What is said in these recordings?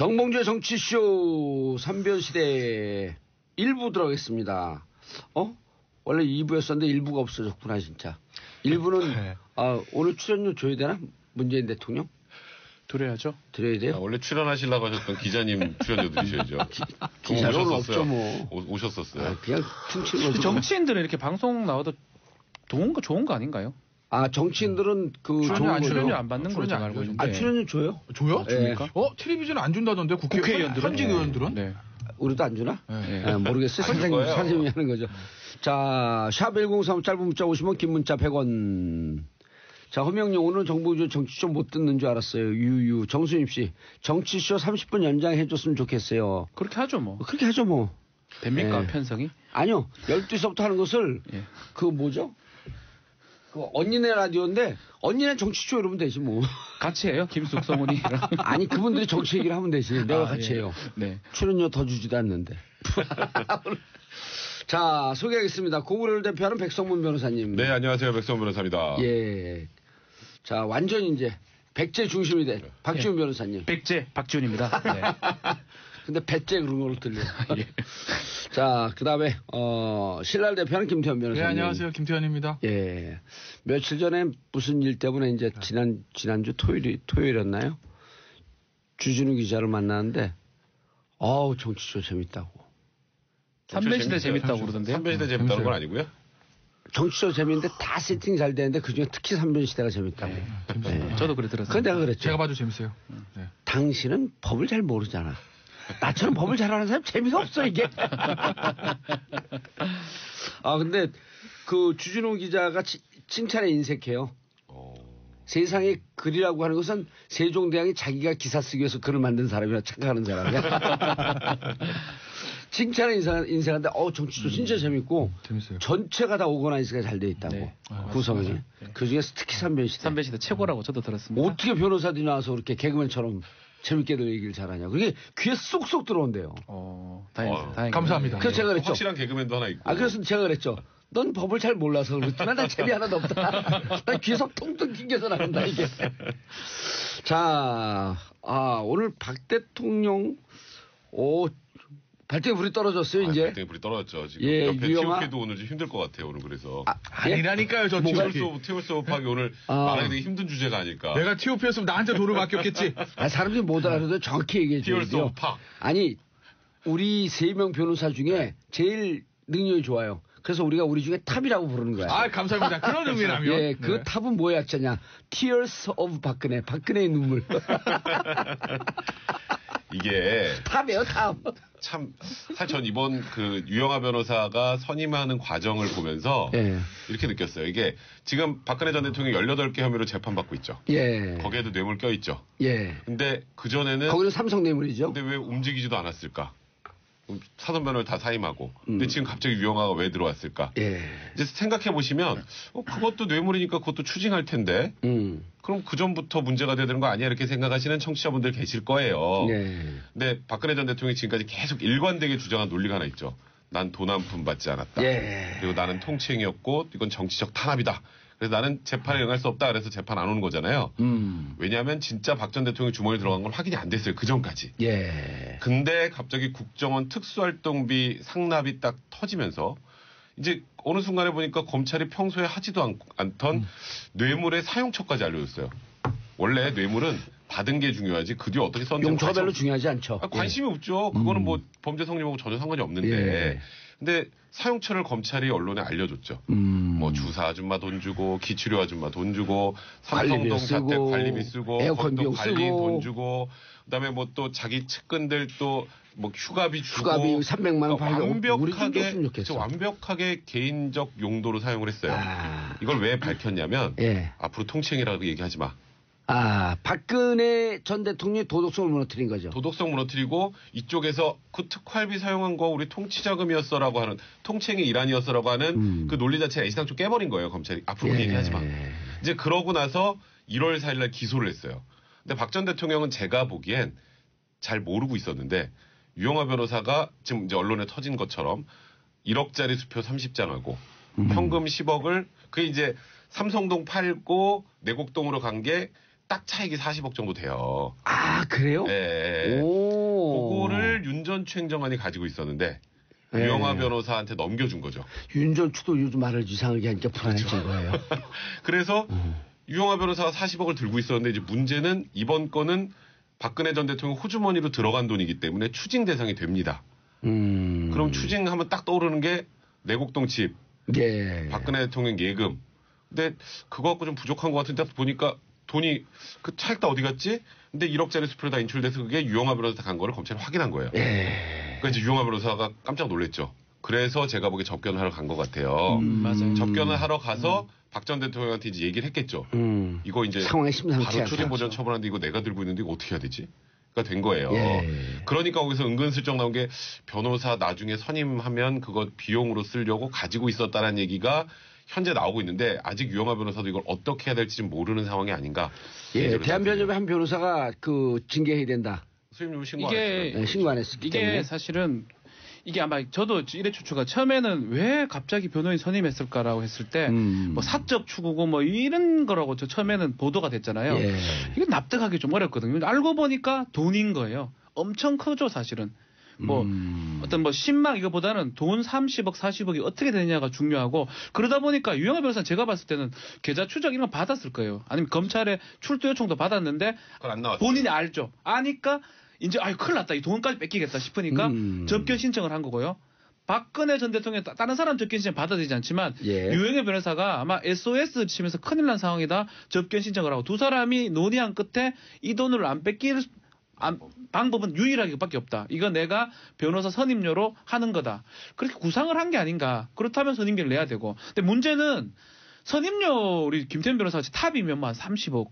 정봉주의 정치쇼 3변시대 1부 들어가겠습니다. 원래 2부였었는데 1부가 없어졌구나 진짜. 1부는 네. 오늘 출연료 줘야 되나? 문재인 대통령? 드려야죠. 드려야 돼요? 원래 출연하시려고 하셨던 기자님 출연료 드리셔야죠. 기자는 없죠 뭐. 오셨었어요. 그냥 퉁치는 거죠. 정치인들은 이렇게 방송 나와도 좋은 거 아닌가요? 정치인들은 출연료 안 받는 걸로 제가 알고 있는데. 출연료 줘요? 줘요? 줍니까? 텔레비전 안 준다던데 국회의원들은? 현직 의원들은? 네. 우리도 안 주나? 네. 모르겠어요. 선생님이 하는 거죠. 자, 샵1035 짧은 문자 50원, 긴 문자 100원. 자, 허명령 오늘 정봉주 정치쇼 못 듣는 줄 알았어요. 유유. 정수님 씨. 정치쇼 30분 연장해줬으면 좋겠어요. 그렇게 하죠 뭐. 그렇게 하죠 뭐. 됩니까 편성이? 아니요. 12시부터 하는 것을 뭐죠? 언니네 라디오인데 언니네 정치쇼 이러면 되지 뭐. 같이 해요? 김숙 성훈이랑. 아니 그분들이 정치 얘기를 하면 되지. 내가 같이 해요. 네. 출연료 더 주지도 않는데. 자, 소개하겠습니다. 고구려를 대표하는 백성문 변호사님. 네, 안녕하세요. 백성문 변호사입니다. 예. 자, 완전 이제 백제 중심이 된 박지훈 변호사님. 백제 박지훈입니다. 네. 근데 백제 그런 걸로 들려. 예. 자, 그다음에 신랄 대표하는 김태현 변호사님. 네, 안녕하세요. 김태현입니다. 예. 며칠 전에 무슨 일 때문에 이제 지난주 토요일이었나요? 주진우 기자를 만났는데 정치쇼 재밌다고. 3변시대 재밌다고 그러던데요? 3변시대 재밌다는 건 아니고요. 정치쇼 재밌는데 다 세팅 잘 되는데 그중에 특히 3변시대가 재밌다고. 네. 저도 그래 들었어요. 그건 내가 그랬죠. 제가 봐도 재밌어요. 네. 당신은 법을 잘 모르잖아. 나처럼 법을 잘 아는 사람 재미가 없어 이게. 근데 그 주진우 기자가 칭찬에 인색해요. 세상에 글이라고 하는 것은 세종대왕이 자기가 기사 쓰기 위해서 글을 만든 사람이라 착각하는 사람이야. 칭찬에 인색한데 정치도 진짜 재밌고 재밌어요. 전체가 다 오거나이즈가 잘 돼 있다고. 네. 구성이. 네. 그중에서 특히 3변시대. 3변시대 최고라고 저도 들었습니다. 어떻게 변호사들이 나와서 그렇게 개그맨처럼 재밌게들 얘기를 잘하냐. 그게 귀에 쏙쏙 들어온대요. 다행입니다. 감사합니다. 그래서 제가 그랬죠. 확실한 개그맨도 하나 있고. 그래서 제가 그랬죠. 넌 법을 잘 몰라서 그렇지만 난 재미 하나도 없다. 난 귀에서 통통 낑겨서 나간다 이게. 자, 오늘 박 대통령 발등에 불이 떨어졌어요 이제. 발등에 불이 떨어졌죠. 지금 예, 옆에 TOP도 오늘 좀 힘들 것 같아요. 오늘 그래서. 아니라니까요. 저 TOP 수업하기 오늘 말하기 되게 힘든 주제가 아닐까. 내가 TOP였으면 나한테 돈을 맡겼겠지. 사람들이 못 알아도 정확히 얘기해 줘야 돼요. 아니 우리 3명 변호사 중에 제일 능력이 좋아요. 그래서 우리가 우리 중에 탑이라고 부르는 거야. 감사합니다. 그런 의미라면. 예, 그 탑은 뭐의 약자냐? Tears of 박근혜. 박근혜의 눈물. 이게 탑이에요, 탑. 참 사실 전 이번 그 유영하 변호사가 선임하는 과정을 보면서 이렇게 느꼈어요. 이게 지금 박근혜 전 대통령이 18개 혐의로 재판받고 있죠. 예. 거기에도 뇌물 껴있죠. 예. 근데 그전에는 거기는 삼성 뇌물이죠. 근데 왜 움직이지도 않았을까? 사선변호를 다 사임하고. 근데 지금 갑자기 유영하가 왜 들어왔을까? 예. 이제 생각해 보시면 그것도 뇌물이니까 그것도 추징할 텐데. 그럼 그 전부터 문제가 되는 거 아니야? 이렇게 생각하시는 청취자분들 계실 거예요. 예. 근데 박근혜 전 대통령이 지금까지 계속 일관되게 주장한 논리가 하나 있죠. 난 돈 한 푼 받지 않았다. 예. 그리고 나는 통치행위였고 이건 정치적 탄압이다. 그래서 나는 재판에 응할 수 없다. 그래서 재판 안 오는 거잖아요. 왜냐하면 진짜 박 전 대통령이 주머니에 들어간 건 확인이 안 됐어요. 그 전까지. 예. 근데 갑자기 국정원 특수활동비 상납이 딱 터지면서 이제 어느 순간에 보니까 검찰이 평소에 하지도 않던 뇌물의 사용처까지 알려줬어요. 원래 뇌물은 받은 게 중요하지 그 뒤에 어떻게 썼는지 용처가 별로 중요하지 않죠. 관심이 없죠. 그거는 뭐 범죄 성립하고 전혀 상관이 없는데. 예. 근데 사용처를 검찰이 언론에 알려줬죠. 뭐 주사 아줌마 돈 주고 기치료 아줌마 돈 주고 삼성동 자택 관리비 쓰고 에어컨 비용 관리인 쓰고 돈 주고 그다음에 뭐 또 자기 측근들 또 뭐 휴가비 주고 300만 원 그러니까 완벽하게 완벽하게 개인적 용도로 사용을 했어요. 이걸 왜 밝혔냐면 앞으로 통치행위라고 얘기하지 마. 박근혜 전 대통령이 도덕성을 무너뜨린 거죠. 도덕성 무너뜨리고 이쪽에서 그 특활비 사용한 거 우리 통치자금이었어라고 하는 통치행위 일환이었어라고 하는 그 논리 자체가 애시당초 깨버린 거예요. 검찰이. 앞으로 얘기하지 마. 이제 그러고 나서 1월 4일 날 기소를 했어요. 근데 박 전 대통령은 제가 보기엔 잘 모르고 있었는데 유영하 변호사가 지금 이제 언론에 터진 것처럼 1억짜리 수표 30장하고 현금 10억을 그게 이제 삼성동 팔고 내곡동으로 간 게 딱 차익이 40억 정도 돼요. 그래요? 네. 윤전추 행정관이 가지고 있었는데 네. 유영하 변호사한테 넘겨준 거죠. 윤전추도 요즘 말을 이상하게 하니까 불안해진 거예요. 그래서 유영하 변호사가 40억을 들고 있었는데 이제 문제는 이번 건은 박근혜 전 대통령 호주머니로 들어간 돈이기 때문에 추징 대상이 됩니다. 그럼 추징하면 딱 떠오르는 게 내곡동 집, 예. 박근혜 대통령 예금. 근데 그거 갖고 좀 부족한 것 같은데 보니까 돈이 그 차액 다 어디 갔지? 근데 1억짜리 수표로 다 인출돼서 그게 유영하 변호사 간 거를 검찰이 확인한 거예요. 그러니까 이제 유영하 변호사가 깜짝 놀랐죠. 그래서 제가 보기에 접견을 하러 간 것 같아요. 맞아요. 접견을 하러 가서 박 전 대통령한테 이제 얘기를 했겠죠. 이거 이제 상황이 심상치 바로 않다. 추징 보전 처분하는데 이거 내가 들고 있는데 이거 어떻게 해야 되지? 가 된 거예요. 예. 그러니까 거기서 은근슬쩍 나온 게 변호사 나중에 선임하면 그거 비용으로 쓰려고 가지고 있었다는 얘기가 현재 나오고 있는데 아직 유영하 변호사도 이걸 어떻게 해야 될지 좀 모르는 상황이 아닌가. 예, 대한변협의 한 변호사가 그 징계해야 된다. 수임료 신고 안 이게 했어요. 네, 신고 안 했기 때문에. 이게 사실은 이게 아마 저도 이래 추측가 처음에는 왜 갑자기 변호인 선임했을까라고 했을 때 뭐 사적 추구고 뭐 이런 거라고 저 처음에는 보도가 됐잖아요. 예. 이게 납득하기 좀 어렵거든요. 알고 보니까 돈인 거예요. 엄청 크죠 사실은. 뭐 어떤 뭐 신망 이거보다는 돈 30억 40억이 어떻게 되느냐가 중요하고 그러다 보니까 유영하 변호사는 제가 봤을 때는 계좌 추적 이런 거 받았을 거예요. 아니면 검찰에 출두 요청도 받았는데 그건 안 나왔어요. 본인이 알죠. 아니까 이제 아유 큰일 났다. 이 돈까지 뺏기겠다 싶으니까 접견 신청을 한 거고요. 박근혜 전 대통령 다른 사람 접견 신청 받아들이지 않지만 예. 유영하 변호사가 아마 SOS 치면서 큰일 난 상황이다. 접견 신청을 하고 두 사람이 논의한 끝에 이 돈을 안 뺏길 방법은 유일하게 그밖에 없다. 이거 내가 변호사 선임료로 하는 거다. 그렇게 구상을 한 게 아닌가. 그렇다면 선임료를 내야 되고. 근데 문제는 선임료 우리 김태현 변호사같이 탑이면 뭐 한 30억.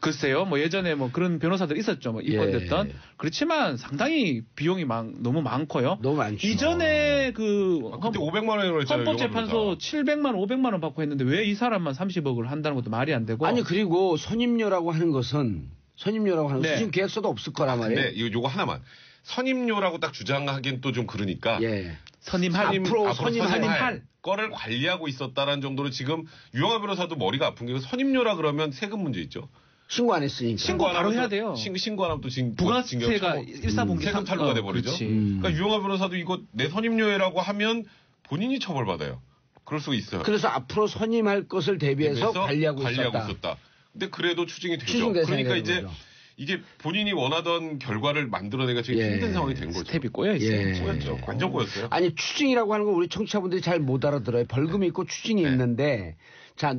글쎄요. 뭐 예전에 뭐 그런 변호사들 있었죠. 뭐 입건됐던. 예. 그렇지만 상당히 비용이 너무 많고요. 너무 많죠. 이전에 그 그때 500만 원으로 했잖아요. 헌법재판소 700만 원, 500만 원 받고 했는데 왜 이 사람만 30억을 한다는 것도 말이 안 되고. 아니 그리고 선임료라고 하는 것은 네. 수신 계획서도 없을 거란 말이에요. 근데 요거 하나만. 선임료라고 딱 주장하기엔 또 좀 그러니까. 예. 선임할 선임할 거를 관리하고 있었다라는 정도로 지금 유영하 변호사도 머리가 아픈 게 선임료라 그러면 세금 문제 있죠. 신고 안 했으니까. 신고 안 바로 하면 해야 또 돼요. 신고 안 하면 또 부가세가 일사분기 세금 탈루가 돼버리죠. 그러니까 유영하 변호사도 이거 내 선임료라고 하면 본인이 처벌받아요. 그럴 수가 있어요. 그래서 앞으로 선임할 것을 대비해서 관리하고 있었다. 근데 그래도 추징이 되죠. 추징 대상이 그러니까 되는 이제 거죠. 이게 본인이 원하던 결과를 만들어내기가 지금 예. 힘든 상황이 된 거죠. 스텝이 꼬여 있어요. 예. 꼬였죠. 완전 꼬였어요. 아니 추징이라고 하는 거 우리 청취자분들이 잘 못 알아들어요. 벌금이 있고 추징이 있는데 자,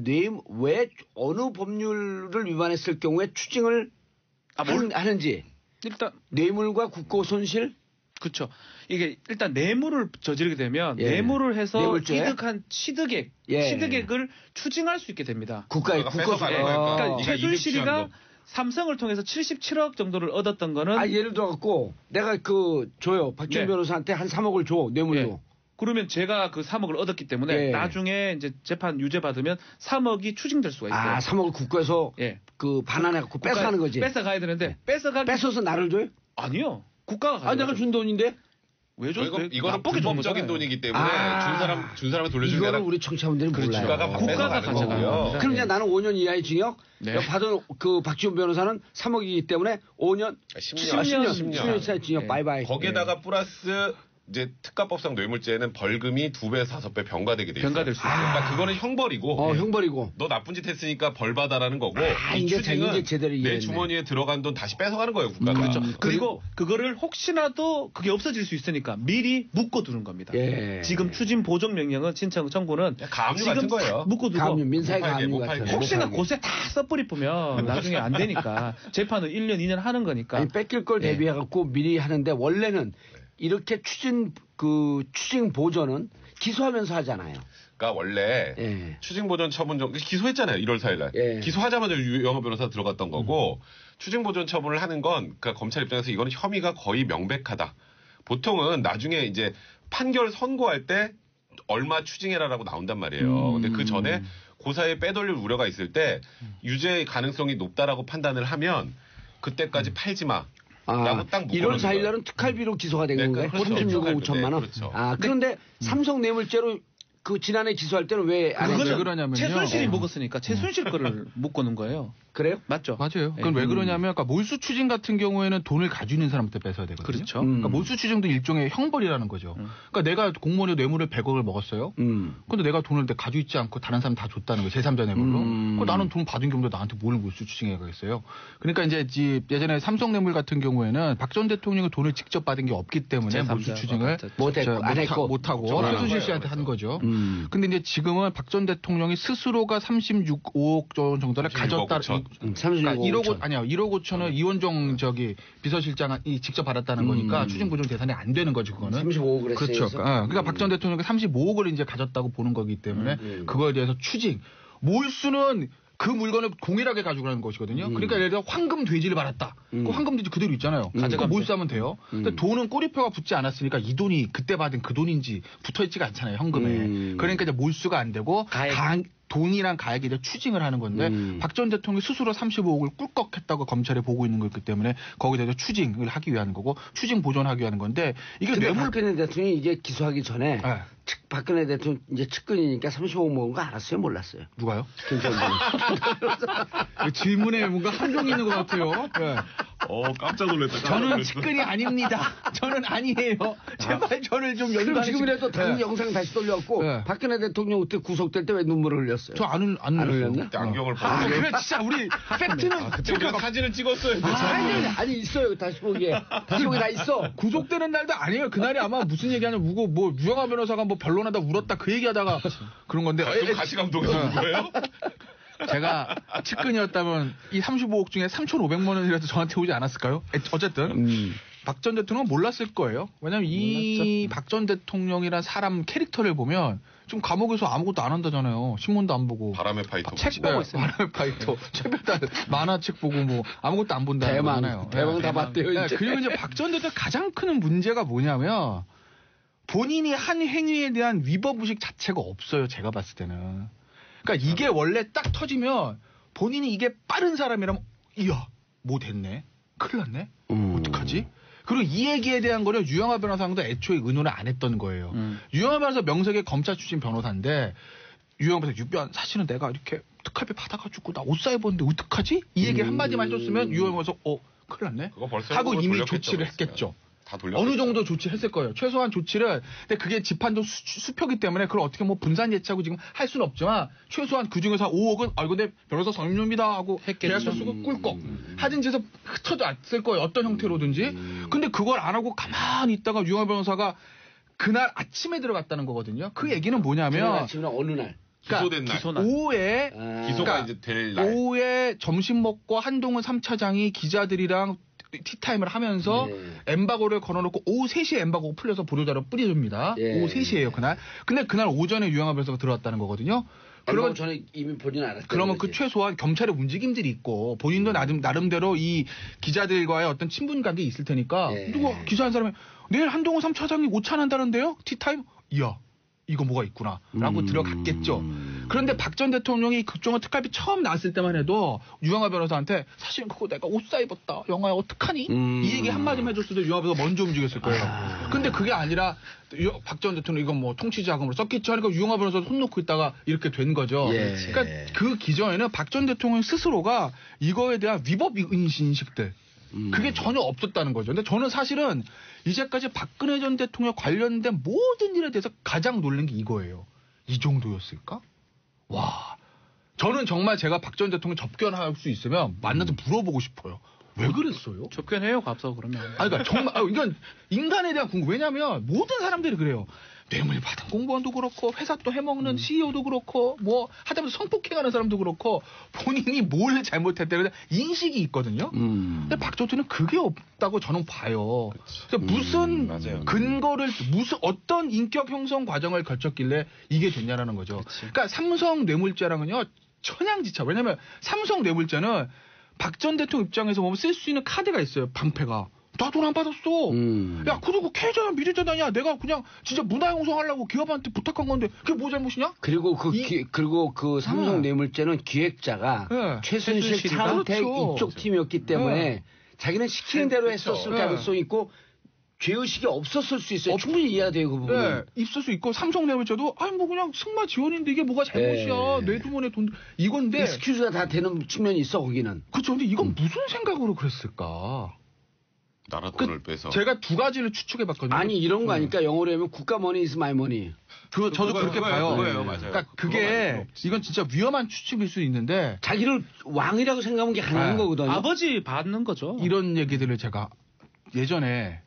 왜 어느 법률을 위반했을 경우에 추징을 하는지 일단 뇌물과 국고 손실 그렇죠. 이게 일단 뇌물을 저지르게 되면 예. 뇌물을 해서 뇌물죄? 이득한 취득액, 예. 취득액을 추징할 수 있게 됩니다. 국가의 국고 뺏어가는 그러니까 거니까. 최순실이가 삼성을 통해서 77억 정도를 얻었던 거는 예를 들어 갖고 내가 줘요. 박준 네. 변호사한테 한 3억을 줘. 뇌물로. 예. 그러면 제가 그 3억을 얻었기 때문에 예. 나중에 이제 재판 유죄 받으면 3억이 추징될 수가 있어요. 3억을 국고에서 예. 반환해 갖고 뺏어가는 거지. 뺏어가야 되는데 뺏어서 나를 줘요? 아니요. 국가가 가져가죠. 내가 준 돈인데. 왜 줘? 이거는 나쁘게 준 불법적인 거잖아요. 돈이기 때문에 준 사람에 돌려주는 게 이거를 아니라 우리 청취자분들이 몰라요. 국가가 가져가는 겁니다. 그럼 이제 네. 나는 5년 이하의 징역, 네. 받은 박지원 변호사는 3억이기 때문에 5년, 10년 이하의 징역 네. 바이바이. 거기에다가 플러스 이제 특가법상 뇌물죄는 벌금이 2배, 5배 병가되게 돼 있어요. 병가될 수 있어요. 그러니까 그거는 형벌이고 형벌이고. 너 나쁜 짓 했으니까 벌 받아라는 거고 이 이제 추징은 제대로 내 이해했네. 주머니에 들어간 돈 다시 뺏어가는 거예요 국가가. 그렇죠. 그리고 그거를 혹시라도 그게 없어질 수 있으니까 미리 묶어두는 겁니다. 예. 지금 추진 보정 명령은 청구는 가압류 지금 같은 거예요. 딱 묶어두고 가압류, 민사의 못 팔게, 가압류 못 같은. 팔게. 혹시나 고세 다 써버리 뿌면 나중에 안 되니까 재판은 1년, 2년 하는 거니까. 아니 뺏길 걸 대비해 갖고 미리 하는데 원래는 이렇게 추징 보전은 기소하면서 하잖아요. 그러니까 원래 예. 추징보전 처분 기소했잖아요. 1월 4일 날. 예. 기소하자마자 유영하 변호사 들어갔던 거고 추징보전 처분을 하는 건 그러니까 검찰 입장에서 이거는 혐의가 거의 명백하다. 보통은 나중에 이제 판결 선고할 때 얼마 추징해라라고 나온단 말이에요. 근데 그 전에 고사에 빼돌릴 우려가 있을 때 유죄 가능성이 높다라고 판단을 하면 그때까지 팔지 마. 라고 딱 1월 4일 날은 특활비로 기소가 된 네, 건가요? 그렇죠. 36억 5천만 원. 그렇죠. 그런데 삼성 뇌물죄로 지난해 기소할 때는 왜 안 그거는 했어요? 왜 그러냐면요. 최순실이 먹었으니까 최순실 거를 묶어놓은 거예요. 그래요? 맞죠? 맞아요. 그건 왜 그러냐면, 그러니까 몰수 추징 같은 경우에는 돈을 가지고 있는 사람한테 뺏어야 되거든요. 그렇죠. 그러니까 몰수 추징도 일종의 형벌이라는 거죠. 그러니까 내가 공무원이 뇌물을 100억을 먹었어요. 근데 내가 돈을 가지고 있지 않고 다른 사람 다 줬다는 거예요. 제3자 뇌물로. 그럼 나는 돈 받은 경우도 나한테 뭘 몰수 추징해 가겠어요. 그러니까 이제 예전에 삼성 뇌물 같은 경우에는 박 전 대통령이 돈을 직접 받은 게 없기 때문에 몰수 추징을 못하고 최순실 씨한테 한 거죠. 근데 이제 지금은 박 전 대통령이 스스로가 36억 정도를 가졌다. 1억 5천을 이원종 비서실장이 직접 받았다는 거니까 추징 보존 대상이 안 되는 거죠, 그거는. 35억을 그렇죠. 그러니까 박 전 대통령이 35억을 이제 가졌다고 보는 거기 때문에 그거에 대해서 추징. 몰수는 그 물건을 동일하게 가지고 가는 것이거든요. 그러니까 예를 들어 황금 돼지를 받았다. 그 황금 돼지 그대로 있잖아요. 그러니까 몰수하면 돼요. 근데 돈은 꼬리표가 붙지 않았으니까 이 돈이 그때 받은 그 돈인지 붙어있지가 않잖아요. 현금에. 그러니까 이제 몰수가 안 되고 돈이랑 가액에 대해 추징을 하는 건데 박 전 대통령이 스스로 35억을 꿀꺽했다고 검찰에 보고 있는 거기 때문에 거기에 대해서 추징을 하기 위한 거고 추징 보존하기 위한 건데 이게 박근혜 대통령이 이게 기소하기 전에 박근혜 대통령 이제 측근이니까 35억 먹은 거 알았어요? 몰랐어요? 누가요? 김정은. 질문에 뭔가 함정이 있는 것 같아요. 네. 깜짝 놀랐다. 저는 측근이 아닙니다. 저는 아니에요. 제발 저를 좀 그럼 지금이라도 당 영상 다시 돌려갖고 박근혜 대통령 그때 구속될 때 왜 눈물을 흘렸어요? 저 안 흘렸어요. 그때 안경을 그래 진짜 우리 팩트는 그때 우리가 사진을 찍었어요. 아니 있어요. 다시 보기에 다 있어. 구속되는 날도 아니에요. 그날이 아마 무슨 얘기하냐면 뭐 유영하 변호사가 뭐 변론하다 울었다 그 얘기하다가 그런 건데. 가시 감독에서 온 거예요? 제가 측근이었다면 이 35억 중에 3,500만 원이라도 저한테 오지 않았을까요? 어쨌든 박 전 대통령은 몰랐을 거예요. 왜냐면 이 박 전 대통령이란 사람 캐릭터를 보면 좀 감옥에서 아무것도 안 한다잖아요. 신문도 안 보고. 바람의 파이터. 책 보고 있어요. 바람의 파이터. 최배달 만화책 보고 뭐 아무것도 안 본다는 거잖아요. 대망 다 봤대요. 이제. 그리고 이제 박 전 대통령 가장 큰 문제가 뭐냐면 본인이 한 행위에 대한 위법의식 자체가 없어요. 제가 봤을 때는. 그러니까 이게 원래 딱 터지면 본인이 이게 빠른 사람이라면 이야 뭐 됐네 큰일 났네 어떡하지? 그리고 이 얘기에 대한 거를 유영하 변호사도 애초에 의논을 안 했던 거예요. 유영하 변호사 명색의 검찰 출신 변호사인데 유영하 변호사 유변 사실은 내가 이렇게 특활비 받아가지고 나 옷 사입었는데 어떡하지? 이 얘기 한마디만 해줬으면 유영하 변호사 큰일 났네 하고 이미 조치를 했겠죠. 어느 정도 조치했을 거예요. 최소한 조치를. 근데 그게 집한도 수표기 때문에 그걸 어떻게 뭐 분산 예치하고 지금 할 수는 없지만 최소한 그 중에서 5억은 근데 변호사 성립입니다 하고 계약서 쓰고 꿀꺽 하든지 해서 흩어졌을 거예요. 어떤 형태로든지. 근데 그걸 안 하고 가만히 있다가 유영하 변호사가 그날 아침에 들어갔다는 거거든요. 그 얘기는 뭐냐면 아침에 어느 날? 기소된 날. 오후에 기소가 이제 될 날. 오후에 점심 먹고 한동훈 3차장이 기자들이랑 티타임을 하면서 엠바고를 걸어놓고 오후 3시에 엠바고 풀려서 보도자료 뿌려줍니다. 오후 3시에요 그날. 근데 그날 오전에 유영하 변호사가 들어왔다는 거거든요. 그러면 저는 이미 본인 알았어요. 그러면 그 최소한 검찰의 움직임들이 있고 본인도 나름대로 이 기자들과의 어떤 친분 관계 있을 테니까 누구 기자 한 사람이 내일 한동훈 3차장이 오찬한다는데요? 티타임? 이야. 이거 뭐가 있구나라고 들어갔겠죠. 그런데 박 전 대통령이 국정원 특활비 처음 나왔을 때만 해도 유영하 변호사한테 사실 그거 내가 옷 사입었다. 영화야 어떡하니? 이 얘기 한마디만 해줬을 때 유영하 변호사가 먼저 움직였을 거예요. 근데 그게 아니라 박 전 대통령 이건 뭐 통치자금으로 썼겠죠 하니까 유영하 변호사도 손 놓고 있다가 이렇게 된 거죠. 그러니까 그 기전에는 박 전 대통령 스스로가 이거에 대한 위법 인식들 그게 전혀 없었다는 거죠. 근데 저는 사실은 이제까지 박근혜 전 대통령 관련된 모든 일에 대해서 가장 놀란 게 이거예요. 이 정도였을까? 와. 저는 정말 제가 박 전 대통령 접견할 수 있으면 만나서 물어보고 싶어요. 왜 그랬어요? 접견해요, 갑서 그러면. 그러니까 정말 이건 인간에 대한 궁금. 왜냐하면 모든 사람들이 그래요. 뇌물 받은 공무원도 그렇고 회사 또 해먹는 CEO도 그렇고 뭐 하다못해 성폭행하는 사람도 그렇고 본인이 뭘 잘못했다고 인식이 있거든요. 근데 박 전 대통령은 그게 없다고 저는 봐요. 무슨 근거를 무슨 어떤 인격 형성 과정을 거쳤길래 이게 됐냐라는 거죠. 그러니까 삼성 뇌물죄랑은요 천양지차. 왜냐하면 삼성 뇌물죄는 박 전 대통령 입장에서 보면 쓸 수 있는 카드가 있어요. 방패가. 나 돈 안 받았어. 야, 그리고 계좌야 미래재단이야. 내가 그냥 진짜 문화형성하려고 기업한테 부탁한 건데 그게 뭐 잘못이냐? 그리고 그 삼성 뇌물죄는 기획자가 최순실 씨한테 이쪽 팀이었기 때문에 자기는 시키는 대로 했었을 가능성이 있고 죄의식이 없었을 수 있어요. 충분히 이해가 돼요, 그 부분은. 네, 있을 수 있고 삼성 내부에서도 아니 뭐 그냥 승마 지원인데 이게 뭐가 잘못이야. 내 주머니에 돈 이건데 익스큐즈가 다 되는 측면이 있어 거기는. 그렇죠. 근데 이건 무슨 생각으로 그랬을까? 나라 돈을 빼서. 제가 두 가지를 추측해봤거든요. 아니 이런 거 아니까 영어로 하면 국가 머니 is my money. 저도 그렇게 봐요. 그거예요, 맞아요. 그러니까 그게 이건 진짜 위험한 추측일 수 있는데 자기를 왕이라고 생각하는 게 가능한 네. 거거든요. 아버지 받는 거죠. 이런 얘기들을 제가 예전에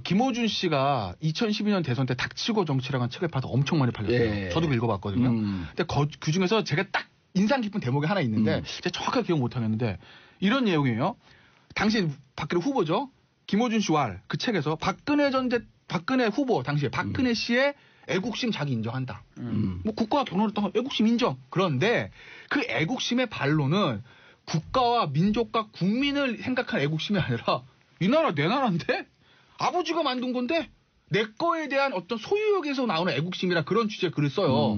김어준 씨가 2012년 대선 때 닥치고 정치라는 책을 봐서 엄청 많이 팔렸어요. 예. 저도 읽어봤거든요. 근데 그 중에서 제가 딱 인상 깊은 대목이 하나 있는데 제가 정확하게 기억 못하겠는데 이런 내용이에요. 당시 박근혜 후보죠. 김어준 씨와 그 책에서 박근혜 후보 당시에 박근혜 씨의 애국심 자기 인정한다. 뭐 국가와 결혼했던 거 애국심 인정. 그런데 그 애국심의 반론은 국가와 민족과 국민을 생각한 애국심이 아니라 이 나라 내 나라인데 아버지가 만든 건데 내 거에 대한 어떤 소유욕에서 나오는 애국심이라 그런 취지의 글을 써요.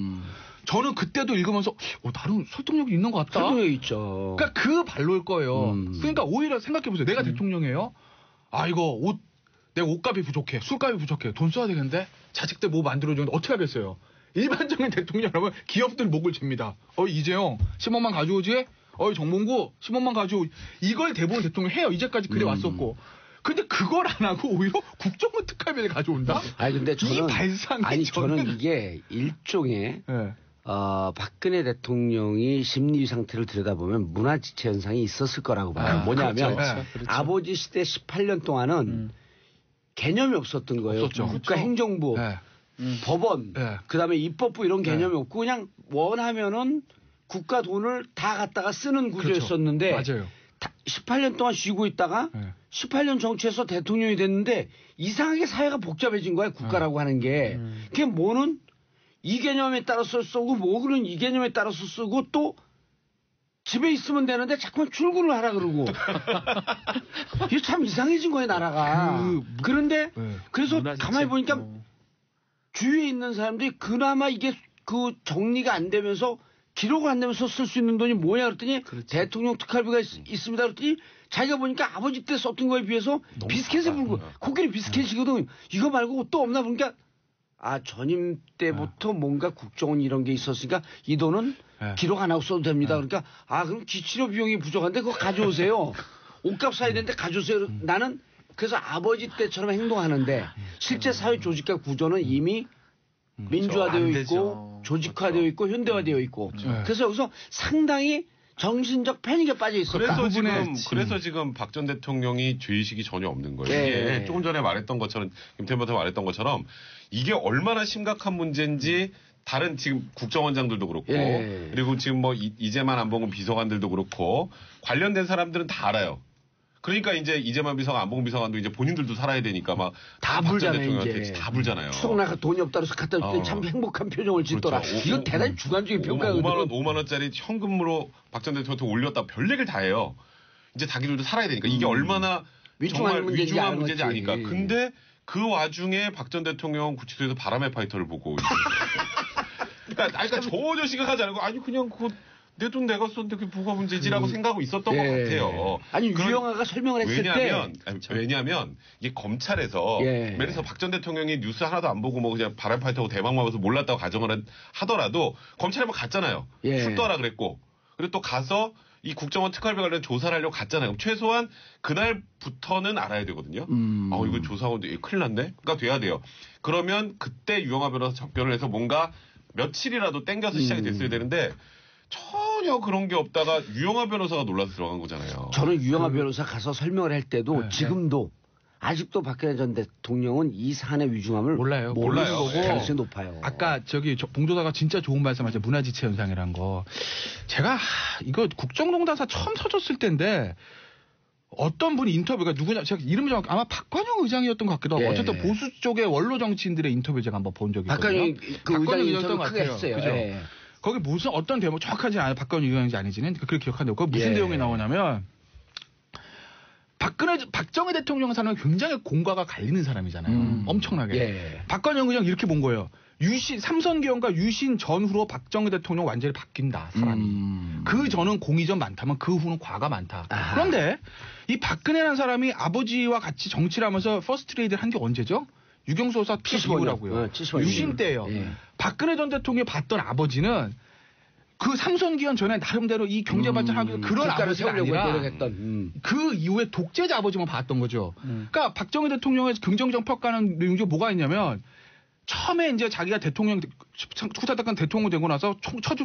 저는 그때도 읽으면서 나름 설득력이 있는 것 같다. 설득력이 있죠. 그러니까 그 반로일 거예요. 그러니까 오히려 생각해보세요. 내가 대통령이에요. 이거 내 옷값이 부족해. 술값이 부족해. 돈 써야 되겠는데? 자식들 뭐 만들어주는데 어떻게 하겠어요? 일반적인 대통령이라면 기업들 목을 칩니다. 이재용 10원만 가져오지? 정몽구 10원만 가져오지? 이걸 대부분 대통령 해요. 이제까지 그래 왔었고. 근데 그걸 안 하고 오히려 국정원 특활비를 가져온다? 근데 저는, 이 발상이 저는 이게 일종의 네. 박근혜 대통령이 심리 상태를 들여다보면 문화지체 현상이 있었을 거라고 봐요. 뭐냐면 그렇죠. 아버지 시대 18년 동안은 개념이 없었던 거예요. 없었죠. 국가행정부, 네. 법원, 네. 그다음에 입법부 이런 개념이 없고 그냥 원하면은 국가 돈을 다 갖다가 쓰는 구조였었는데 맞아요. 18년 동안 쉬고 있다가 18년 정치에서 대통령이 됐는데 이상하게 사회가 복잡해진 거야 국가라고 하는 게. 그게 뭐는 이 개념에 따라서 쓰고 뭐는 이 개념에 따라서 쓰고 또 집에 있으면 되는데 자꾸만 출근을 하라 그러고. 이게 참 이상해진 거예요 나라가. 그런데 그래서 가만히 보니까 주위에 있는 사람들이 그나마 이게 그 정리가 안 되면서 기록 안 되면서 쓸 수 있는 돈이 뭐냐 그랬더니 대통령 특활비가 있습니다 그랬더니 자기가 보니까 아버지 때 썼던 거에 비해서 비스켓을 불고 코끼리 비스켓이거든. 이거 말고 또 없나 보니까 전임 때부터 뭔가 국정원 이런 게 있었으니까 이 돈은 기록 안 하고 써도 됩니다. 그러니까 그럼 기치료 비용이 부족한데 그거 가져오세요. 옷값 사야 되는데 가져오세요. 나는 그래서 아버지 때처럼 행동하는데 실제 사회 조직과 구조는 이미 민주화되어 있고 조직화되어 있고 현대화되어 있고 그래서 여기서 상당히 정신적 패닉에 빠져 있었다. 그래서 지금 박 전 대통령이 죄의식이 전혀 없는 거예요. 이게 조금 전에 말했던 것처럼 김태현 말했던 것처럼 이게 얼마나 심각한 문제인지 다른 지금 국정원장들도 그렇고 그리고 지금 뭐 이재만 안봉근 비서관들도 그렇고 관련된 사람들은 다 알아요. 그러니까 이제 이재만 비서관, 안봉근 비서관도 이제 본인들도 살아야 되니까 막 다 불잖아요. 이제 다 불잖아요. 추석 나가 돈이 없다 그래서 갖다 줄 때 참 행복한 표정을 짓더라. 그렇죠. 이건 대단히 주관적인 평가거든요. 5만 원짜리 현금으로 박 전 대통령 올렸다 별 얘기를 다 해요. 이제 자기들도 살아야 되니까 이게 얼마나 정말 위중한 문제인지 아니까. 근데 그 와중에 박 전 대통령 구치소에서 바람의 파이터를 보고 그러니까 전혀 생각하지 않고 그냥 내 돈 내가 썼는데 그게 뭐가 문제지라고 생각하고 있었던 것 같아요. 유영아가 설명을 했을 왜냐하면 이게 검찰에서 예를 들어서 박 전 대통령이 뉴스 하나도 안 보고 뭐 그냥 바람 파이터고 대박 맞아서 몰랐다고 가정을 하더라도 검찰에 한번 갔잖아요. 출두하라 그랬고 그리고 또 가서 이 국정원 특활비 관련 조사를 하려고 갔잖아요. 그럼 최소한 그날부터는 알아야 되거든요. 이거 조사하는데 큰일 났네? 그러니까 돼야 돼요. 그러면 그때 유영아 변호사 접견을 해서 뭔가 며칠이라도 땡겨서 시작이 됐어야 되는데 전혀 그런 게 없다가 유영아 변호사가 놀라서 들어간 거잖아요. 저는 유영아 변호사 가서 설명을 할 때도 지금도 아직도 박근혜 전 대통령은 이 사안의 위중함을 모르는 거고 가능성이 높아요. 아까 봉조사가 진짜 좋은 말씀하셨죠. 문화지체 현상이란 거. 제가 이거 국정농단사 처음 터졌을 때인데 어떤 분이 인터뷰가 누구냐 제가 이름이 아마 박관영 의장이었던 것 같기도 하고 어쨌든 보수 쪽의 원로 정치인들의 인터뷰 제가 한번 본 적이 있거든요. 박관영 의장이었던 것 같아요. 그죠? 거기 무슨 어떤 대목 정확하지 않아요. 박관영 의장인지 아니지는 그렇게 기억하는데 거기 무슨 내용이 나오냐면 박정희 대통령 사람은 굉장히 공과가 갈리는 사람이잖아요. 엄청나게. 예. 박관영 그냥 이렇게 본 거예요. 삼선 기원과 유신 전후로 박정희 대통령 완전히 바뀐다 사람이. 그 전은 공이 좀 많다면 그 후는 과가 많다. 아하. 그런데 이 박근혜라는 사람이 아버지와 같이 정치를 하면서 퍼스트 레이드를 한 게 언제죠? 유경수 여사 피해 75년. 이후라고요. 75년. 유신 때예요. 예. 박근혜 전 대통령이 봤던 아버지는 그 삼선 기원 전에 나름대로 이 경제 발전하기 위해서 그런 국가를 아버지가 세우려고 아니라 노력했던. 그 이후에 독재자 아버지만 봤던 거죠. 그러니까 박정희 대통령의 긍정적 평가하는 내용 중에 뭐가 있냐면 처음에 이제 자기가 대통령 후사닥간 대통령 되고 나서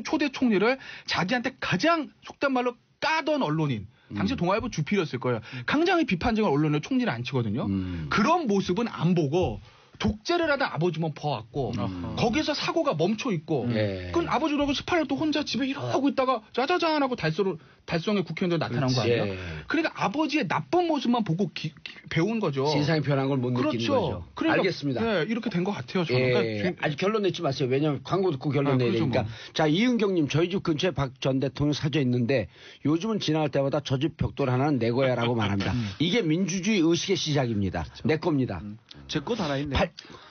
초대 총리를 자기한테 가장 속된 말로 까던 언론인 당시 동아일보 주필이었을 거예요. 굉장히 비판적인 언론을 총리를 안 치거든요. 그런 모습은 안 보고 독재를 하다 아버지만 봐왔고 거기서 사고가 멈춰 있고 그건 아버지라고 18년 또 혼자 집에 이러고 있다가 짜자잔 하고 달성의 국회의원들 나타난 거 아니에요? 그러니까 아버지의 나쁜 모습만 보고 배운 거죠. 세상이 변한 걸 못 느끼는 그렇죠. 거죠. 그러니까, 알겠습니다. 네, 이렇게 된 것 같아요. 저는. 예, 그러니까 아직 결론 내지 마세요. 왜냐하면 광고 듣고 결론 내야 그렇죠, 되니까. 뭐. 자, 이은경님, 저희 집 근처에 박 전 대통령 사저 있는데 요즘은 지나갈 때마다 저 집 벽돌 하나는 내 거야라고 말합니다. 이게 민주주의 의식의 시작입니다. 내 겁니다. 제 것 하나 있네.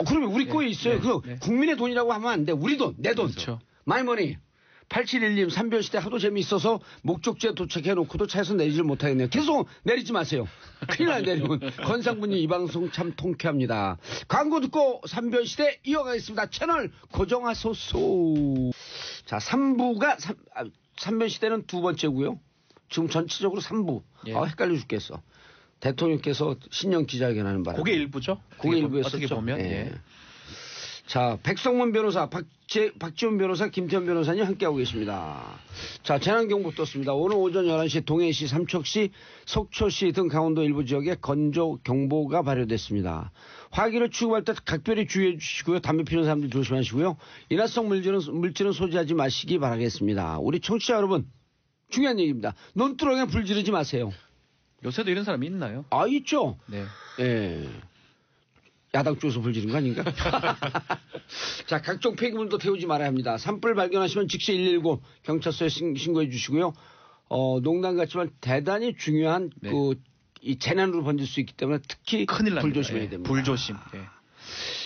그러면 우리 거에 있어요. 국민의 돈이라고 하면 안 돼. 우리 돈, 내 돈. 그렇죠. 마이머니. 8711님, 삼변시대 하도 재미있어서 목적지에 도착해놓고도 차에서 내리질 못하겠네요. 계속 내리지 마세요. 큰일 나요, 내리면. 건상분이 이 방송 참 통쾌합니다. 광고 듣고 삼변시대 이어가겠습니다. 채널 고정하소서. 자, 3부가, 삼변시대는 두 번째고요. 지금 전체적으로 3부. 예. 헷갈려 죽겠어. 대통령께서 신년 기자회견하는 바람에. 그게 일부죠? 그게 일부였었죠. 어떻게 보면. 예. 예. 자, 백성문 변호사, 박지원 변호사, 김태현 변호사님 함께하고 계십니다. 자, 재난경보 떴습니다. 오늘 오전 11시 동해시, 삼척시, 속초시 등 강원도 일부 지역에 건조경보가 발효됐습니다. 화기를 취급할 때 각별히 주의해 주시고요. 담배 피우는 사람들 조심하시고요. 인화성 물질은 소지하지 마시기 바라겠습니다. 우리 청취자 여러분, 중요한 얘기입니다. 논두렁에 불 지르지 마세요. 요새도 이런 사람이 있나요? 아, 있죠? 네. 예. 야당 쪽에서 불지른 거 아닌가? 자, 각종 폐기물도 태우지 말아야 합니다. 산불 발견하시면 즉시 119 경찰서에 신고해 주시고요. 농담 같지만 대단히 중요한 네. 이 재난으로 번질 수 있기 때문에 특히 큰일 납니다. 불 조심해야 예. 됩니다. 불조심. 예.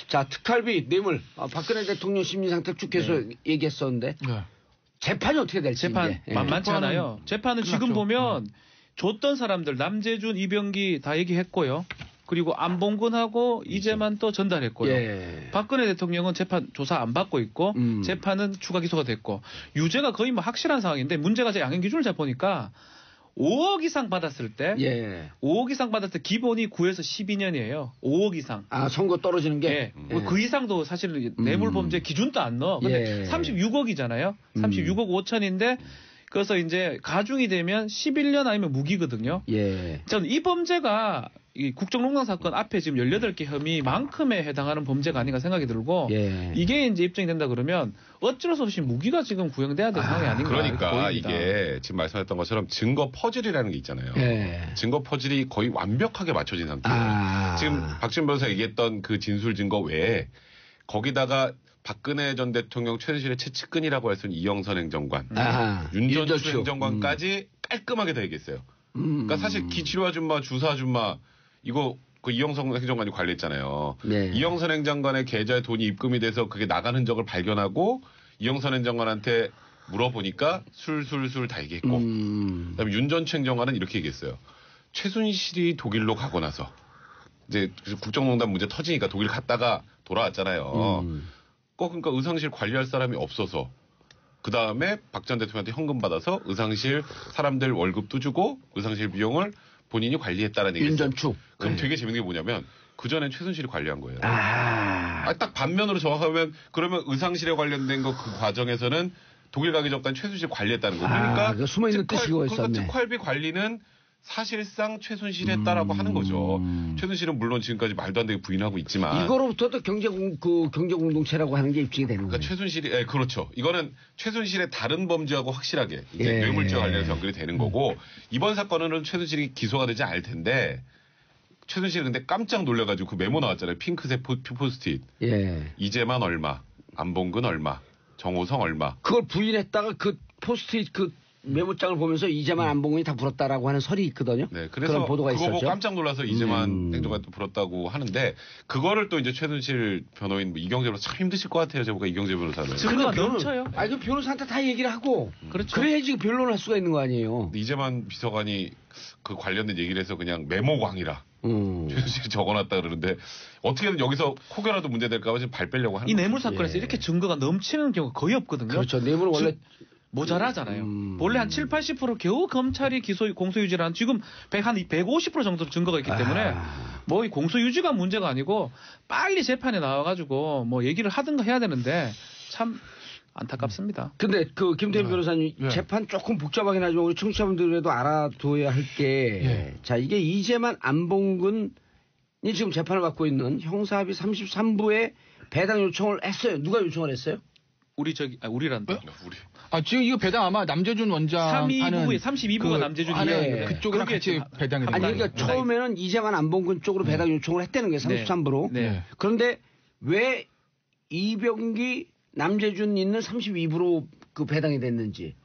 자, 특활비, 뇌물, 박근혜 대통령 심리 상태 쭉 계속 얘기했었는데 네. 재판이 어떻게 될지 재판 이제. 예. 만만치 않아요. 재판은 지금 끝났죠. 보면 줬던 사람들 남재준, 이병기 다 얘기했고요. 그리고 안봉근하고 이재만 또 전달했고요. 예. 박근혜 대통령은 재판 조사 안 받고 있고 재판은 추가 기소가 됐고 유죄가 거의 뭐 확실한 상황인데 문제가 제 양형 기준을 잘 보니까 5억 이상 받았을 때 예. 5억 이상 받았을 때 기본이 9에서 12년이에요. 5억 이상. 아, 선거 떨어지는 게? 예. 그 이상도 사실 뇌물범죄 기준도 안 넣어. 근데 예. 36억이잖아요. 36억 5천인데 그래서 이제 가중이 되면 11년 아니면 무기거든요. 예. 전 이 범죄가 이 국정농단 사건 앞에 지금 18개 혐의만큼에 해당하는 범죄가 아닌가 생각이 들고 예. 이게 이제 입증이 된다 그러면 어쩔 수 없이 무기가 지금 구형돼야 될 상황이 아닌가 그러니까 보입니다. 이게 지금 말씀하셨던 것처럼 증거 퍼즐이라는 게 있잖아요. 예. 증거 퍼즐이 거의 완벽하게 맞춰진 상태예요. 아. 지금 박지원 변호사 얘기했던 그 진술 증거 외에 거기다가 박근혜 전 대통령 최순실의 최측근이라고 할 수 있는 이영선 행정관, 아하. 윤전추 행정관까지 깔끔하게 다 얘기했어요. 그러니까 사실 기치료 아줌마, 주사 아줌마 이거 그 이영선 행정관이 관리했잖아요. 네. 이영선 행정관의 계좌에 돈이 입금이 돼서 그게 나간 흔적을 발견하고 이영선 행정관한테 물어보니까 술술술 다 얘기했고 그다음에 윤전추 행정관은 이렇게 얘기했어요. 최순실이 독일로 가고 나서 이제 국정농단 문제 터지니까 독일 갔다가 돌아왔잖아요. 그러니까 의상실 관리할 사람이 없어서 그 다음에 박 전 대통령한테 현금 받아서 의상실 사람들 월급도 주고 의상실 비용을 본인이 관리했다는 얘기였어요. 윤전추. 그럼 되게 재밌는 게 뭐냐면 그 전엔 최순실이 관리한 거예요. 아. 딱 반면으로 정확하면 그러면 의상실에 관련된 거 그 과정에서는 독일 가기 전까지 최순실이 관리했다는 거. 그러니까 그 숨어있는 뜻이 그거 있었네. 그러니까 특활비 관리는 사실상 최순실이 했다라고 하는 거죠. 최순실은 물론 지금까지 말도 안 되게 부인하고 있지만 이거로부터도 경제공동체라고 하는 게 입증이 되는 거예요. 그러니까 최순실이, 예, 그렇죠. 이거는 최순실의 다른 범죄하고 확실하게 이제 예. 뇌물죄와 관련해서 연결이 되는 거고 이번 사건은 최순실이 기소가 되지 않을 텐데 최순실이 근데 깜짝 놀래가지고 그 메모 나왔잖아요. 핑크색 포스트잇. 예. 이재만 얼마, 안봉근 얼마, 정호성 얼마. 그걸 부인했다가 그 포스트잇 그 메모장을 보면서 이재만 안봉근이 다 불었다라고 하는 설이 있거든요. 네, 그래서 그런 보도가 그거 있었죠. 보고 깜짝 놀라서 이재만 행정관도 불었다고 하는데 그거를 또 이제 최순실 변호인 이경재 변호사 참 힘드실 것 같아요. 제가 이경재 변호사는. 증거가 넘쳐요. 아니 그 변호사한테 다 얘기를 하고 그렇죠. 그래야지 변론을 할 수가 있는 거 아니에요. 근데 이재만 비서관이 그 관련된 얘기를 해서 그냥 메모광이라 최순실이 적어놨다 그러는데 어떻게든 여기서 혹여라도 문제될까 봐 지금 발 빼려고 하는 이 뇌물 사건에서 이렇게 증거가 넘치는 경우가 거의 없거든요. 그렇죠. 뇌물은 원래 모자라잖아요. 원래 한 7, 80% 겨우 검찰이 공소유지를 한 지금 150% 정도 증거가 있기 때문에 뭐 이 공소유지가 문제가 아니고 빨리 재판에 나와가지고 뭐 얘기를 하든가 해야 되는데 참 안타깝습니다. 근데 그 김태현 변호사님 재판 조금 복잡하긴 하지만 우리 청취자분들에도 알아둬야 할 게 자 이게 이재만 안봉근이 지금 재판을 받고 있는 형사합의 33부에 배당 요청을 했어요. 누가 요청을 했어요? 우리란다. 우리. 지금 이거 배당 아마 남재준 원장 32부가 남재준이 그쪽이랑 같이 배당이 아니 그러니까 처음에는 이재만 안봉근 쪽으로 배당 요청을 했다는 거예요. 33부로. 네. 그런데 왜 이병기 남재준 있는 32부로 그 배당이 됐는지.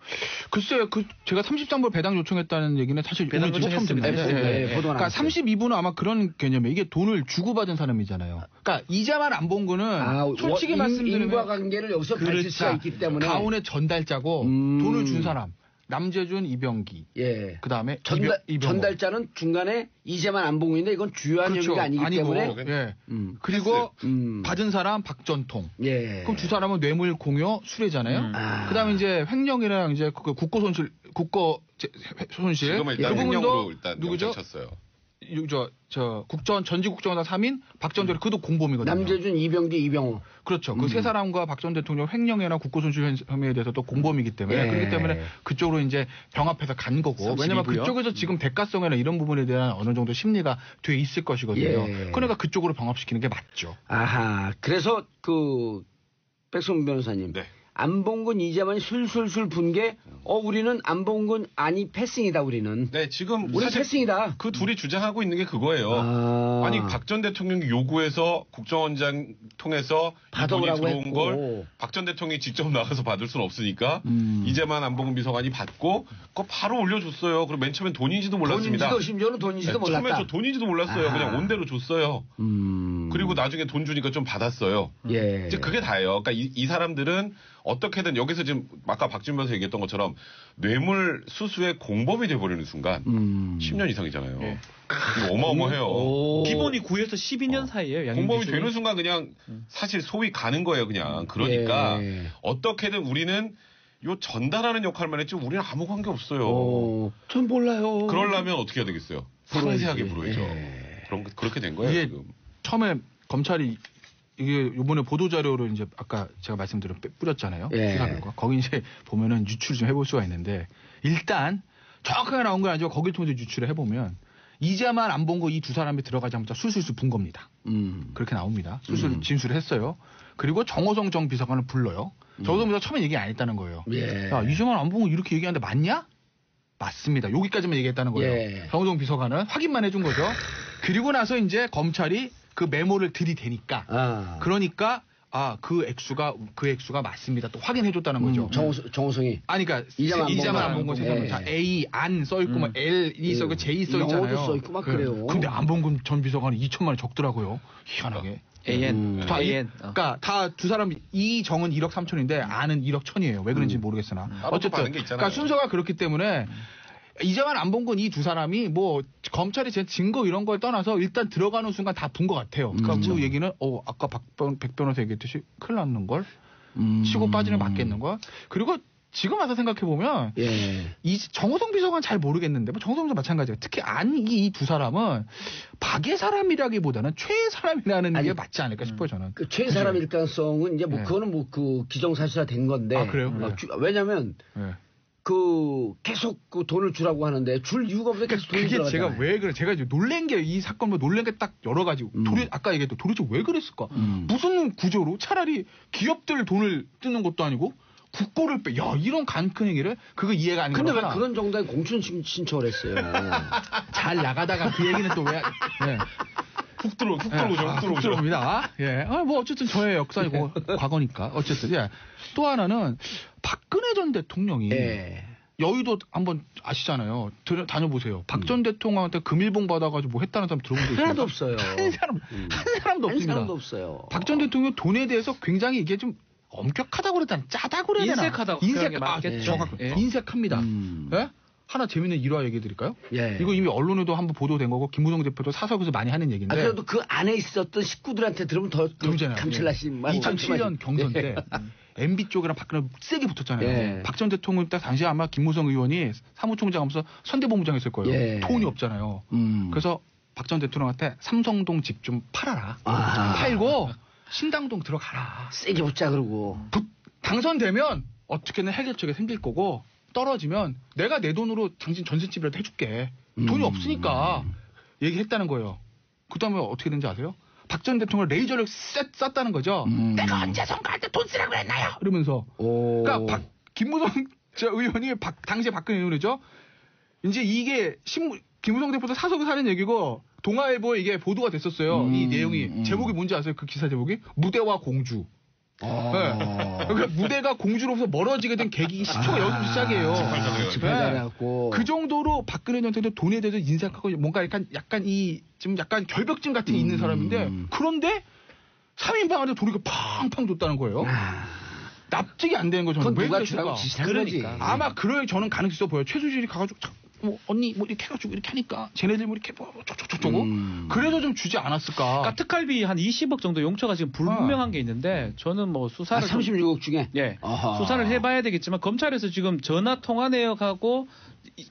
글쎄요, 제가 33부 배당 요청했다는 얘기는 사실 배당 오늘 처음 듣는데. 보도가 그러니까 나왔어요. 32부는 아마 그런 개념이에요. 이게 돈을 주고받은 사람이잖아요. 그러니까 이재만 안봉근은 솔직히 말씀드리면 인과관계를 여기서 밝힐 수가 있기 때문에 가온의 전달자고 돈을 준 사람. 남재준, 이병기. 예. 그다음에 전달자는 중간에 이재만 안봉근인데 이건 주요한 혐의가 아니기 때문에. 예. 그리고 받은 사람 박전통. 예. 그럼 두 사람은 뇌물 공여 수뢰잖아요. 그다음에 이제 횡령이랑 이제 그 국고 손실. 지금은 일단 그 부분도 횡령으로 일단 누구죠? 쳤어요. 전직 국정원장 3인 박전대로 그도 공범이거든요. 남재준, 이병기, 이병호. 그렇죠. 그 세 사람과 박 전 대통령 횡령이나 국고손실 혐의에 대해서 또 공범이기 때문에 그렇기 때문에 그쪽으로 이제 병합해서 간 거고. 왜냐면 그쪽에서 지금 대가성이나 이런 부분에 대한 어느 정도 심리가 돼 있을 것이거든요. 그러니까 그쪽으로 병합시키는 게 맞죠. 아하. 그래서 그 백성문 변호사님. 네. 안봉근 이재만이 술술술 분 게 우리는 안봉근 아니 패싱이다 우리는. 네, 지금 우리 사실 패싱이다. 그 둘이 주장하고 있는 게 그거예요. 아니 박 전 대통령이 요구해서 국정원장 통해서 이 돈이 들어온 걸 박 전 대통령이 직접 나가서 받을 수는 없으니까 이재만 안봉근 비서관이 받고 그거 바로 올려줬어요. 그리고 맨 처음엔 돈인지도 몰랐습니다. 돈인지도 심지어는 돈인지도 몰랐다. 처음에 저 돈인지도 몰랐어요. 그냥 온 대로 줬어요. 그리고 나중에 돈 주니까 좀 받았어요. 예. 이제 그게 다예요. 그러니까 이 사람들은 어떻게든 여기서 지금 아까 박준 변호사 얘기했던 것처럼 뇌물 수수의 공범이 돼버리는 순간 10년 이상이잖아요. 예. 이거 어마어마해요. 기본이 9에서 12년 사이에요. 공범이 되는 순간 그냥 사실 소위 가는 거예요. 그냥 그러니까 어떻게든 우리는 요 전달하는 역할만 했지 우리는 아무 관계 없어요. 전 몰라요. 그러려면 어떻게 해야 되겠어요? 상세하게 물어야죠. 그렇게 된 거예요. 이게 지금. 처음에 검찰이 이게 요번에 보도자료를 이제 아까 제가 말씀드린 뿌렸잖아요. 수사 결과. 거기 이제 보면은 유출 좀 해볼 수가 있는데 일단 정확하게 나온 건 아니지만 거기를 통해서 유출을 해보면 이재만 안봉근 이 두 사람이 들어가자마자 술술술 분 겁니다. 그렇게 나옵니다. 술술 진술을 했어요. 그리고 정호성 정 비서관을 불러요. 정호성 비서관 처음에 얘기 안 했다는 거예요. 야, 이재만 안봉근 이렇게 얘기하는데 맞냐? 맞습니다. 여기까지만 얘기했다는 거예요. 정호성 비서관은 확인만 해준 거죠. 그리고 나서 이제 검찰이 그 메모를 들이대니까 그러니까 그 액수가 맞습니다. 또 확인해줬다는 거죠. 정호성이. 아니 그러니까 이재만 안봉근 세상은 다 A 안 써있고 뭐 L이 써있고 J 써있잖아요. 영어도 써있고 막 그래요. 근데 안봉근 전 비서관이 2천만 원 적더라고요. 희한하게. AN. 그러니까 다 두 사람 이정은 1억 3천인데 안은 1억 1천이에요. 왜 그런지 모르겠으나. 어쨌든 그러니까 순서가 그렇기 때문에 이재만 안봉근 이 두 사람이 뭐 검찰이 제 증거 이런 걸 떠나서 일단 들어가는 순간 다 본 것 같아요. 그러니까 그 얘기는 아까 백 변호사 얘기했듯이 큰일 났는 걸 치고 빠지는 맞겠는 걸. 그리고 지금 와서 생각해 보면 이 정호성 비서관 잘 모르겠는데 뭐 정호성 비서관 마찬가지예요. 특히 이 두 사람은 박의 사람이라기보다는 최의 사람이라는 게 맞지 않을까 싶어요 저는. 그 최의 사람일 가능성은 이제 뭐 그거는 뭐 그 기정사실화 된 건데. 그래요? 왜냐면. 계속 그 돈을 주라고 하는데 줄 이유가 없는데 계속 돈을 주라고. 그게 제가 왜 그래? 제가 이제 놀란 게 이 사건 뭐 놀란 게 딱 여러 가지. 아까 얘기했던 도대체 왜 그랬을까? 무슨 구조로 차라리 기업들 돈을 뜯는 것도 아니고 국고를 빼. 야 이런 간 큰 얘기를 그거 이해가 안 가. 근데 왜 그런 정도의 공천 신청을 했어요? 잘 나가다가 그 얘기는 또 왜? 훅 들어옵니다. 뭐 어쨌든 저의 역사이고 과거니까. 어쨌든 또 하나는 박근혜 전 대통령이 여의도 한번 아시잖아요. 다녀보세요. 박 전 대통령한테 금일봉 받아가지고 뭐 했다는 사람 들어본 적 있어요? 하나도 없어요. 한 사람도 없습니다. 사람도 없어요. 박 전 대통령 돈에 대해서 굉장히 이게 좀 엄격하다고 그랬잖아. 짜다고 그래야 되나? 인색하다고 표현하는 게 맞겠죠. 예. 인색합니다. 예? 하나 재밌는 일화 얘기 드릴까요? 예. 이거 이미 언론에도 한번 보도된 거고 김무성 대표도 사석에서 많이 하는 얘기인데. 그래도 그 안에 있었던 식구들한테 들으면 더 그러잖아요. 감칠맛이 2007년 경선 때 MB 쪽이랑 박근혜 세게 붙었잖아요. 예. 박 전 대통령 딱 당시에 아마 김무성 의원이 사무총장 하면서 선대본부장 했을 거예요. 예. 돈이 없잖아요. 그래서 박 전 대통령한테 삼성동 집 좀 팔아라. 팔고 신당동 들어가라. 세게 붙자 그러고. 당선되면 어떻게든 해결책이 생길 거고 떨어지면 내가 내 돈으로 당신 전셋집이라도 해줄게. 돈이 없으니까 얘기했다는 거예요. 그 다음에 어떻게 된지 아세요? 박 전 대통령 레이저를 쐈다는 거죠. 내가 언제 선거할 때 돈 쓰라고 했나요? 이러면서. 그러니까 김무성 의원이 당시에 박근혜 의원이죠. 이제 이게 김무성 대표도 사석에서 하는 얘기고 동아일보에 이게 보도가 됐었어요. 이 내용이. 제목이 뭔지 아세요? 그 기사 제목이? 무대와 공주. 네. 그러니까 무대가 공주로서 멀어지게 된 계기 시초가 여기서 시작이에요. 네. 그 정도로 박근혜 전체도 돈에 대해서 인색하고 뭔가 약간 결벽증 같은 게 있는 사람인데 그런데 3인방한테 돈이 팡팡 줬다는 거예요. 납득이 안 되는 거죠. 그건 왜 누가 그랬을까? 주라고 지시한 거지. 아마 그럴 저는 가능성이 있어 보여요. 최순실이 가가지고 언니 뭐 이렇게 해가지고 이렇게 하니까 쟤네들 뭐 이렇게 저쩌고 그래서 좀 주지 않았을까. 그러니까 특활비 한 20억 정도 용처가 지금 불분명한 게 있는데 저는 뭐 수사를 36억 중에 예 수사를 해봐야 되겠지만 검찰에서 지금 전화 통화 내역하고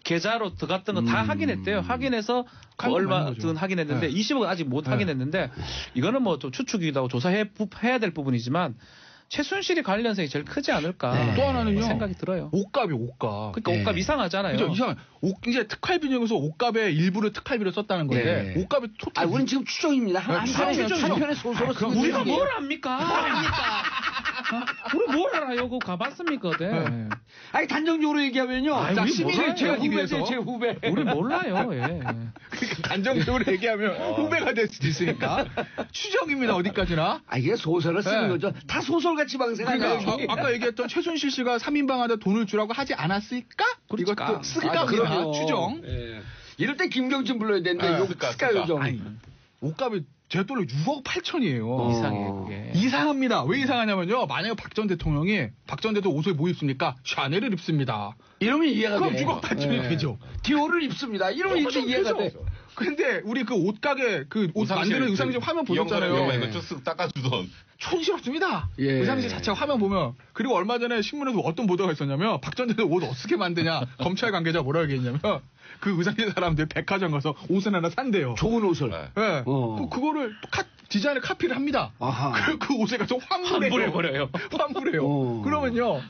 계좌로 들어갔던 거 다 확인했대요. 확인해서 얼마든 확인했는데 20억 아직 못 확인했는데 이거는 뭐 좀 추측이기도 하고 조사해야 될 부분이지만. 최순실이 관련성이 제일 크지 않을까. 또 하나는요. 생각이 들어요. 옷값이 옷값. 그러니까 옷값 이상하잖아요. 그죠? 이상. 이제 특활비 중에서 옷값의 일부를 특활비로 썼다는 건데 옷값이 토탈. 우리는 지금 추정입니다. 한편의 소설을 쓰고 우리가 뭘 압니까? 우리 뭘 알아요? 그거 가봤습니까? 네. 아니 단정적으로 얘기하면요. 우리 시민이 제 후배. 우리 몰라요. 예. 그러니까 단정적으로 얘기하면 후배가 될 수도 있으니까 추정입니다. 어디까지나. 이게 소설을 쓰는 거죠. 다 소설같이 방생하는 그러니까 아까 얘기했던 최순실 씨가 3인방한테 돈을 주라고 하지 않았을까? 그러니까. 이것도 쓸까? 추정. 예. 이럴 때 김경진 불러야 되는데 욕 쓸까 요정. 옷값이 제 돈으로 6억 8천이에요. 이상해요, 그게. 이상합니다. 왜 이상하냐면요. 만약에 박 전 대통령이 박 전 대통령 옷을 뭐 입습니까? 샤넬을 입습니다. 이러면 이해가 돼. 그럼 6억 8천이 되죠. 디오를 입습니다. 이러면 이제 이해가 돼. 근데 우리 그 옷가게 그 옷 만드는 의상실 화면 보셨잖아요. 이거 쭉 닦아주던. 촌스럽습니다. 의상실 자체 화면 보면. 그리고 얼마 전에 신문에도 어떤 보도가 있었냐면 박 전 대통령 옷 어떻게 만드냐. 검찰 관계자 뭐라고 얘기했냐면 그 의상실 사람들 백화점 가서 옷을 하나 산대요. 좋은 옷을. 네. 그거를 디자인을 카피를 합니다. 그 옷에 가서 환불해버려요. 환불해요. 그러면요.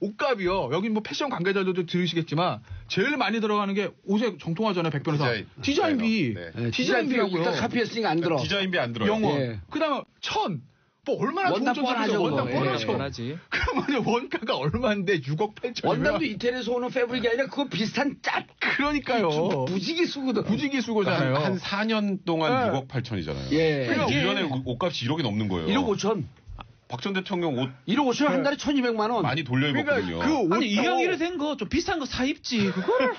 옷값이요. 여기 뭐 패션 관계자들도 들으시겠지만 제일 많이 들어가는 게 옷에 정통하잖아요. 백 변호사. 디자인비. 네. 디자인비라고요. 일단 카피했으니까 안 들어. 디자인비 안 들어요. 영원. 그다음에 1,000. 뭐 얼마나 원단 뻔하죠. 원단 뻔하죠. 그러면 원가가 얼마인데 6억 8천. 원단도 이태리에서 오는 패브릭이 아니라 그거 비슷한 짭. 그러니까요. 부지기수거든. 부지기수거잖아요. 한 4년 동안 6억 8천이잖아요. 예. 그러니까 1년에 옷값이 1억이 넘는 거예요. 1억 5천. 박 전 대통령 옷 1억 5천 한 달에 1,200만 원. 많이 돌려 입었거든요. 그러니까 아니 이형이래 된 거 좀 비싼 거 사 입지. 그거를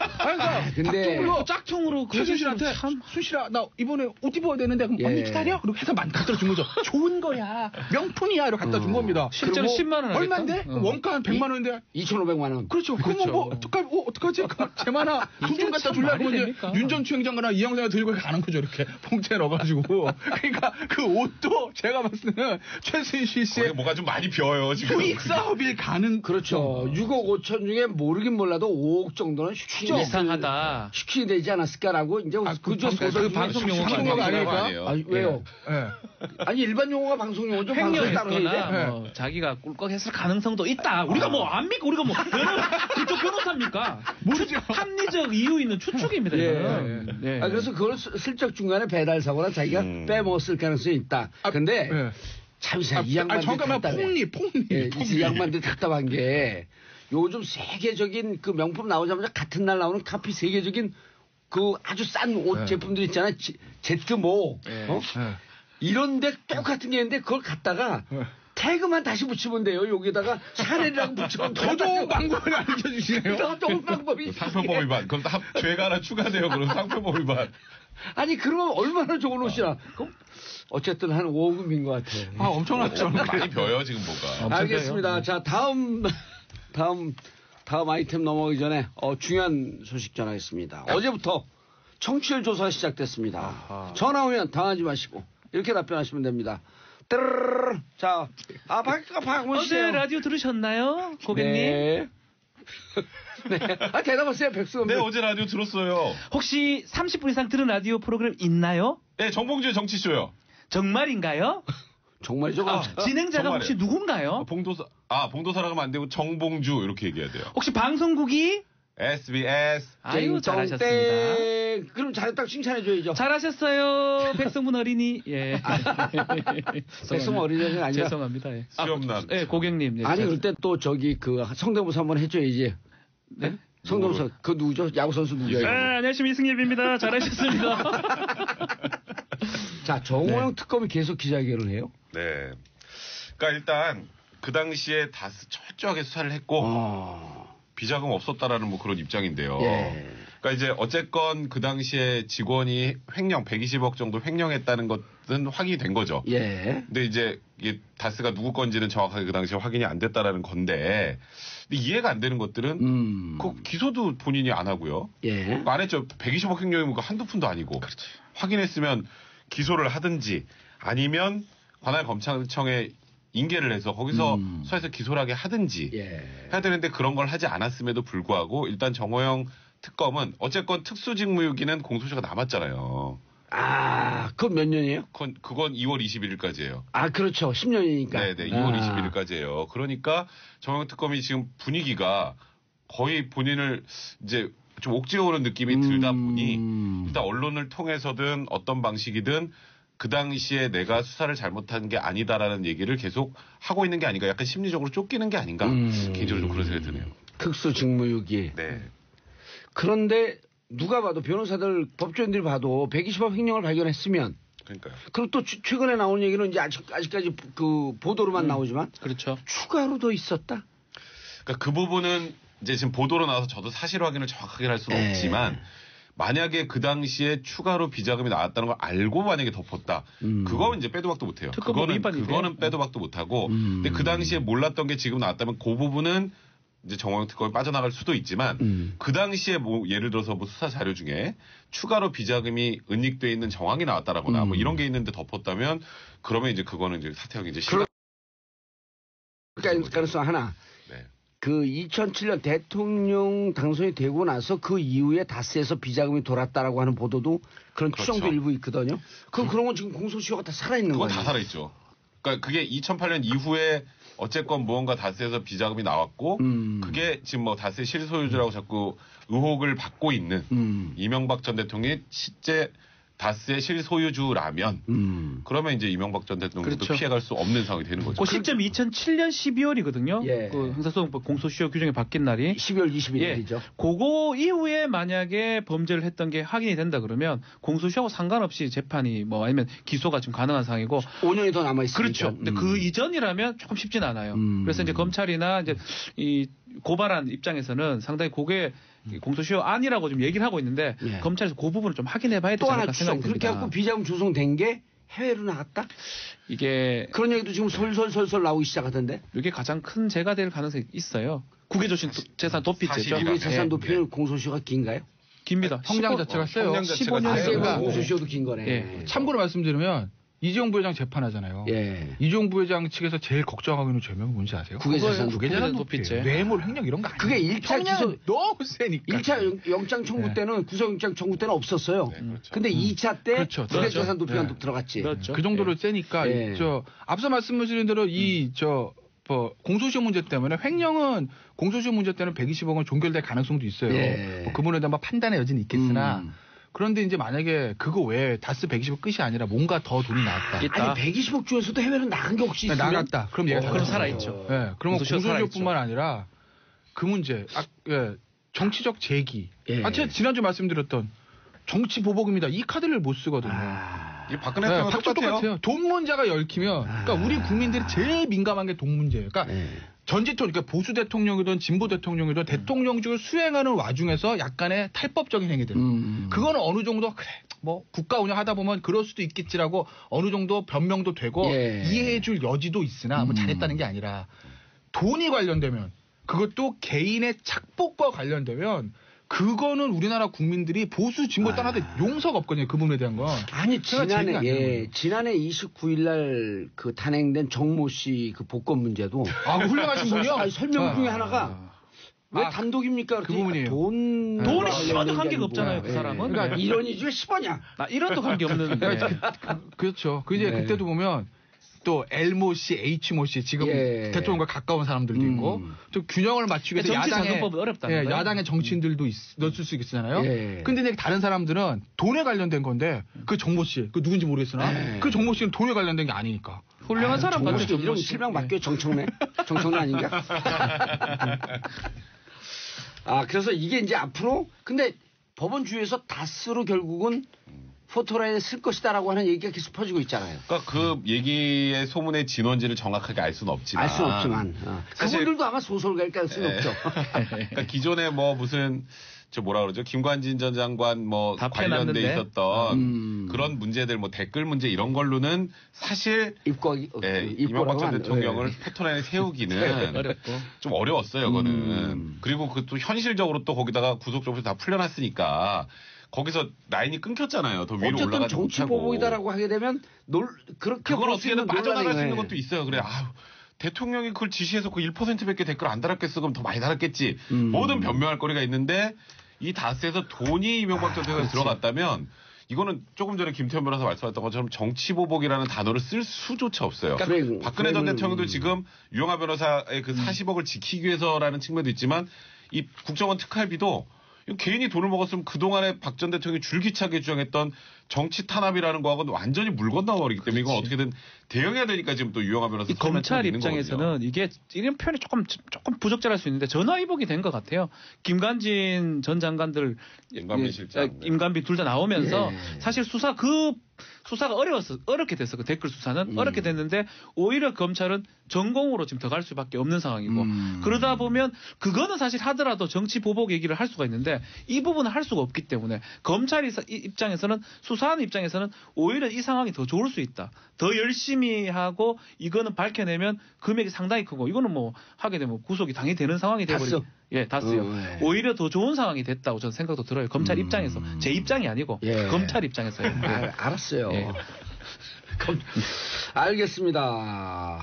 근데 짝퉁으로 최순실한테 순실아 나 이번에 옷 입어야 되는데 그럼 언니 기다려. 그리고 해서 갖다 준 거죠. 좋은 거야. 명품이야. 이렇게 갖다 준 겁니다. 실제로 10만 원 얼마인데? 원가 한 100만 원인데 2,500만 원. 그렇죠. 그러면 뭐 어떡하지? 제만아 돈 좀 갖다 주려고 이제 윤 전 추행장관이나 이영사가 들고 가는 거죠. 이렇게 봉투에 넣어가지고. 그러니까 그 옷도 제가 봤을 때는 최순실 씨의 뭐가 좀 많이 비어요 지금. 수익 사업일 가능. 그렇죠. 6억 5천 중에 모르긴 몰라도 5억 정도는 이상하다. 슈킹이 되지 않았을까라고 이제 그저 소설 방송 용어가 아닐까? 왜요? 아니 일반 용어가 방송 용어죠. 방송 따로 해야 돼. 뭐 자기가 꿀꺽했을 가능성도 있다. 우리가 뭐 압니까? 우리가 뭐 그쪽 변호사입니까? 모르죠. 합리적 이유 있는 추측입니다. 예. 그래서 그걸 슬쩍 중간에 배달 사고나 자기가 빼먹었을 가능성이 있다. 근데 참 이 양반들 잠깐만 폭리. 이 양반들 답답한 게 요즘 세계적인 그 명품 나오자마자 같은 날 나오는 카피 세계적인 그 아주 싼 옷 제품들 있잖아요. 제트모 이런데 똑같은 게 있는데 그걸 갖다가 태그만 다시 붙이면 돼요. 여기다가 샤넬이라고 붙이면 더 좋은 방법을 알려주시네요. 더 좋은 방법이. 상표법 위반. 그럼 죄가 하나 추가돼요. 그럼 상표법 위반. 아니 그러면 얼마나 좋은 옷이야. 그럼 어쨌든 한 5억인 것 같아요. 아, 엄청났죠. 많이 벼요 지금 뭐가. 알겠습니다. 자 다음 아이템 넘어가기 전에 중요한 소식 전하겠습니다. 어제부터 청취율 조사가 시작됐습니다. 아하. 전화 오면 당하지 마시고 이렇게 답변하시면 됩니다. 뜨르르르. 자, 박문씨. 어제 라디오 들으셨나요, 고객님? 네. 네. 대답하세요, 백수금. 네, 어제 라디오 들었어요. 혹시 30분 이상 들은 라디오 프로그램 있나요? 네, 정봉주의 정치쇼요. 정말인가요? 정말이죠? 진행자가 정말이에요. 혹시 누군가요? 봉도사라고 하면 안 되고 정봉주 이렇게 얘기해야 돼요. 혹시 방송국이? SBS. 아유, 잘하셨습니다. 땡. 그럼 잘했다고 칭찬해줘야죠. 잘하셨어요, 백성문 어린이. 예. 백성 어린이는 아니라. 죄송합니다. 예. 수염난. 예, 고객님. 예, 아니, 그럴 때 또 성대모사 한번 해줘야지. 네? 성대모사, 그 누구죠? 야구선수 누구예요? 안녕하십니까, 이승엽입니다. 잘하셨습니다. 자, 정호영 특검이 계속 기자회견을 해요? 네. 그러니까 일단 그 당시에 다스 철저하게 수사를 했고 비자금 없었다라는 뭐 그런 입장인데요. 예. 그러니까 이제 어쨌건 그 당시에 직원이 횡령 120억 정도 횡령했다는 것은 확인이 된 거죠. 예. 근데 이제 이게 다스가 누구 건지는 정확하게 그 당시에 확인이 안 됐다라는 건데 근데 이해가 안 되는 것들은 그 기소도 본인이 안 하고요. 예. 안 했죠. 120억 횡령이면 한두 푼도 아니고. 그렇지. 확인했으면 기소를 하든지 아니면 관할 검찰청에 인계를 해서 거기서 수사에서 기소를 하게 하든지 해야 되는데 그런 걸 하지 않았음에도 불구하고 일단 정호영 특검은 어쨌건 특수직무유기는 공소시효가 남았잖아요. 아, 그건 몇 년이에요? 그건 2월 21일까지예요. 아, 그렇죠. 10년이니까. 네네, 2월 21일까지예요. 그러니까 정호영 특검이 지금 분위기가 거의 본인을 이제 좀 옥죄어오는 느낌이 들다 보니 일단 언론을 통해서든 어떤 방식이든 그 당시에 내가 수사를 잘못한 게 아니다라는 얘기를 계속 하고 있는 게 아닌가. 약간 심리적으로 쫓기는 게 아닌가. 개인적으로 좀 그런 생각이 드네요. 특수직무유기. 네. 그런데 누가 봐도 변호사들, 법조인들이 봐도 120억 횡령을 발견했으면 그러니까요. 그리고 또 최근에 나온 얘기는 이제 아직까지 그 보도로만 나오지만 그렇죠. 추가로 더 있었다. 그러니까 그 부분은 이제 지금 보도로 나와서 저도 사실 확인을 정확하게 할 수는 없지만 만약에 그 당시에 추가로 비자금이 나왔다는 걸 알고 만약에 덮었다. 그거는 이제 빼도 박도 못해요. 그거는 빼도 박도 못하고. 근데 그 당시에 몰랐던 게 지금 나왔다면 그 부분은 이제 정호영 특검이 빠져나갈 수도 있지만 그 당시에 뭐 예를 들어서 뭐 수사 자료 중에 추가로 비자금이 은닉돼 있는 정황이 나왔다라거나 뭐 이런 게 있는데 덮었다면 그러면 이제 그거는 이제 사퇴하기 이제 싫다. 그러니까 가능성 하나. 네. 그 2007년 대통령 당선이 되고 나서 그 이후에 다스에서 비자금이 돌았다라고 하는 보도도 그런 그렇죠. 추정도 일부 있거든요. 그런 건 지금 공소시효가 다 살아있는 그건 거예요. 다 살아있죠. 그러니까 그게 2008년 이후에 어쨌건 무언가 다스에서 비자금이 나왔고 그게 지금 뭐 다스의 실소유주라고 자꾸 의혹을 받고 있는 이명박 전 대통령이 실제 다스의 실소유주라면 그러면 이제 이명박 전 대통령도 그렇죠. 피해갈 수 없는 상황이 되는 거죠. 그 시점 2007년 12월이거든요. 예. 그 형사소송법 공소시효 규정이 바뀐 날이 12월 21일이죠. 그거 이후에 만약에 범죄를 했던 게 확인이 된다 그러면 공소시효하고 상관없이 재판이 뭐 아니면 기소가 지금 가능한 상황이고 5년이 더 남아 있으니까. 그렇죠. 근데 그 이전이라면 조금 쉽진 않아요. 그래서 이제 검찰이나 이제 이 고발한 입장에서는 상당히 그게 공소시효 아니라고 좀 얘기를 하고 있는데 검찰에서 그 부분을 좀 확인해봐야 되지 또 하나 않을까 추정. 생각이 그렇게 듭니다. 하고 비자금 조성된 게 해외로 나갔다? 이게 그런 얘기도 지금 솔솔 나오기 시작하던데. 이게 가장 큰 죄가 될 가능성이 있어요. 국외조신 재산 도피죄죠. 사실이가. 국외 재산 예. 도피는 공소시효가 긴가요? 깁니다. 형량 자체가 세요. 형량 자체가 15년 세요. 아, 세가. 공소시효도 긴 거네. 예. 참고로 말씀드리면 이재용 부회장 재판하잖아요. 예. 이재용 부회장 측에서 제일 걱정하고 있는 죄명이 뭔지 아세요? 국외재산 국외재산 도피죄. 도피죄. 뇌물 횡령 이런 거 아니에요. 그게 1차 기소 너무 세니까. 1차 영장 청구 때는 구속영장 청구 때는 없었어요. 네, 그렇죠. 근데 2차 때 그렇죠. 국외재산 도피가 네. 들어갔지. 그렇죠. 그 정도로 세니까 예. 앞서 말씀하신 대로 공소시효 문제 때문에 횡령은 공소시효 문제 때는 120억은 종결될 가능성도 있어요. 예. 뭐 그 부분에 대한 판단의 여지는 있겠으나 그런데 이제 만약에 그거 외에 다스 120억 끝이 아니라 뭔가 더 돈이 나왔다. 있다. 아니 120억 중에서도 해외로 나간 게 혹시 있으면 나갔다. 그럼 얘가 그럼 살아있죠. 예. 그러면 공소시효 공소시효뿐만 아니라 그 문제, 정치적 제기. 예. 제가 지난주 말씀드렸던 정치 보복입니다. 이 카드를 못 쓰거든요. 이 박근혜 대통령 똑같아요. 돈 문제가 얽히면 그러니까 우리 국민들이 제일 민감한 게 돈 문제예요. 그러니까 전 대통령, 그러니까 보수 대통령이든 진보 대통령이든 대통령직을 수행하는 와중에서 약간의 탈법적인 행위들. 그거는 어느 정도 그래 뭐 국가 운영하다 보면 그럴 수도 있겠지라고 어느 정도 변명도 되고 이해해줄 여지도 있으나 뭐 잘했다는 게 아니라 돈이 관련되면 그것도 개인의 착복과 관련되면 그거는 우리나라 국민들이 보수 진보 떠나도 용서가 없거든요. 그 부분에 대한 건. 아니 지난해 29일 날 그 탄핵된 정모 씨 그 복권 문제도 훌륭하신 분이요? 아니, 설명 중에 하나가 왜 단독입니까? 그 부분이에요. 돈이 10원도 관계가 없잖아요. 그 사람은. 그러니까 1원이지 왜 10원이야? 1원도 관계 없는. 그렇죠. 그 이제 그때도 보면 또 L모 씨, H모 씨 지금 대통령과 가까운 사람들도 있고 좀 균형을 맞추기 위해서 야당의 정치인들도 넣었을 수 있잖아요. 근데 이제 다른 사람들은 돈에 관련된 건데 그 정모 씨, 그 누군지 모르겠으나 그 정모 씨는 돈에 관련된 게 아니니까. 훌륭한 사람 같은 이런 실명 맡겨 정청래 아닌가? 그래서 이게 이제 앞으로 근데 법원 주위에서 다스로 결국은 포토라인에 쓸 것이다라고 하는 얘기가 계속 퍼지고 있잖아요. 그러니까 그 얘기의 소문의 진원지를 정확하게 알 수는 없지만. 사실 그분들도 아마 소설가일 가능성이 없죠. 그러니까 기존에 뭐 무슨 뭐라 그러죠? 김관진 전 장관 뭐 관련돼 있었던 그런 문제들 뭐 댓글 문제 이런 걸로는 사실 이명박 전 대통령을 포토라인에 세우기는 좀 어려웠어요. 그거는. 그리고 그 또 현실적으로 또 거기다가 구속조치 다 풀려났으니까 거기서 라인이 끊겼잖아요. 더 위로 올라가지 못하고. 어쨌든 정치 보복이다라고 하게 되면 그렇게 그걸 어떻게든 빠져나갈 수 있는 것도 있어요. 그래 대통령이 그걸 지시해서 그 1%밖에 댓글 안 달았겠어. 그럼 더 많이 달았겠지. 뭐든 변명할 거리가 있는데 이 다스에서 돈이 이명박 전 대통령에 들어갔다면 이거는 조금 전에 김태현 변호사 말씀하셨던 것처럼 정치 보복이라는 단어를 쓸 수조차 없어요. 그러니까 박근혜 전 대통령도 지금 유영하 변호사의 그 40억을 지키기 위해서라는 측면도 있지만 이 국정원 특활비도 개인이 돈을 먹었으면 그동안에 박 전 대통령이 줄기차게 주장했던 정치 탄압이라는 거하고는 완전히 물 건너버리기 때문에 이건 어떻게든 대응해야 되니까 지금 또 유영하 변호사 검찰 입장에서는 이게 이런 표현이 조금 부적절할 수 있는데 전화위복이 된 것 같아요. 김관진 전 장관들 임관비 실장 임관비 둘 다 나오면서 사실 수사가 어렵게 됐어. 그 댓글 수사는 어렵게 됐는데 오히려 검찰은 전공으로 지금 더 갈 수밖에 없는 상황이고 그러다 보면 그거는 사실 하더라도 정치 보복 얘기를 할 수가 있는데 이 부분은 할 수가 없기 때문에 검찰 입장에서는 수사하는 입장에서는 오히려 이 상황이 더 좋을 수 있다. 더 열심히 하고 이거는 밝혀내면 금액이 상당히 크고 이거는 뭐 하게 되면 구속이 당연히 되는 상황이 되버리고 다스요. 오히려 더 좋은 상황이 됐다고 저는 생각도 들어요. 검찰 입장에서 제 입장이 아니고 검찰 입장에서요. 알았어요. 알겠습니다.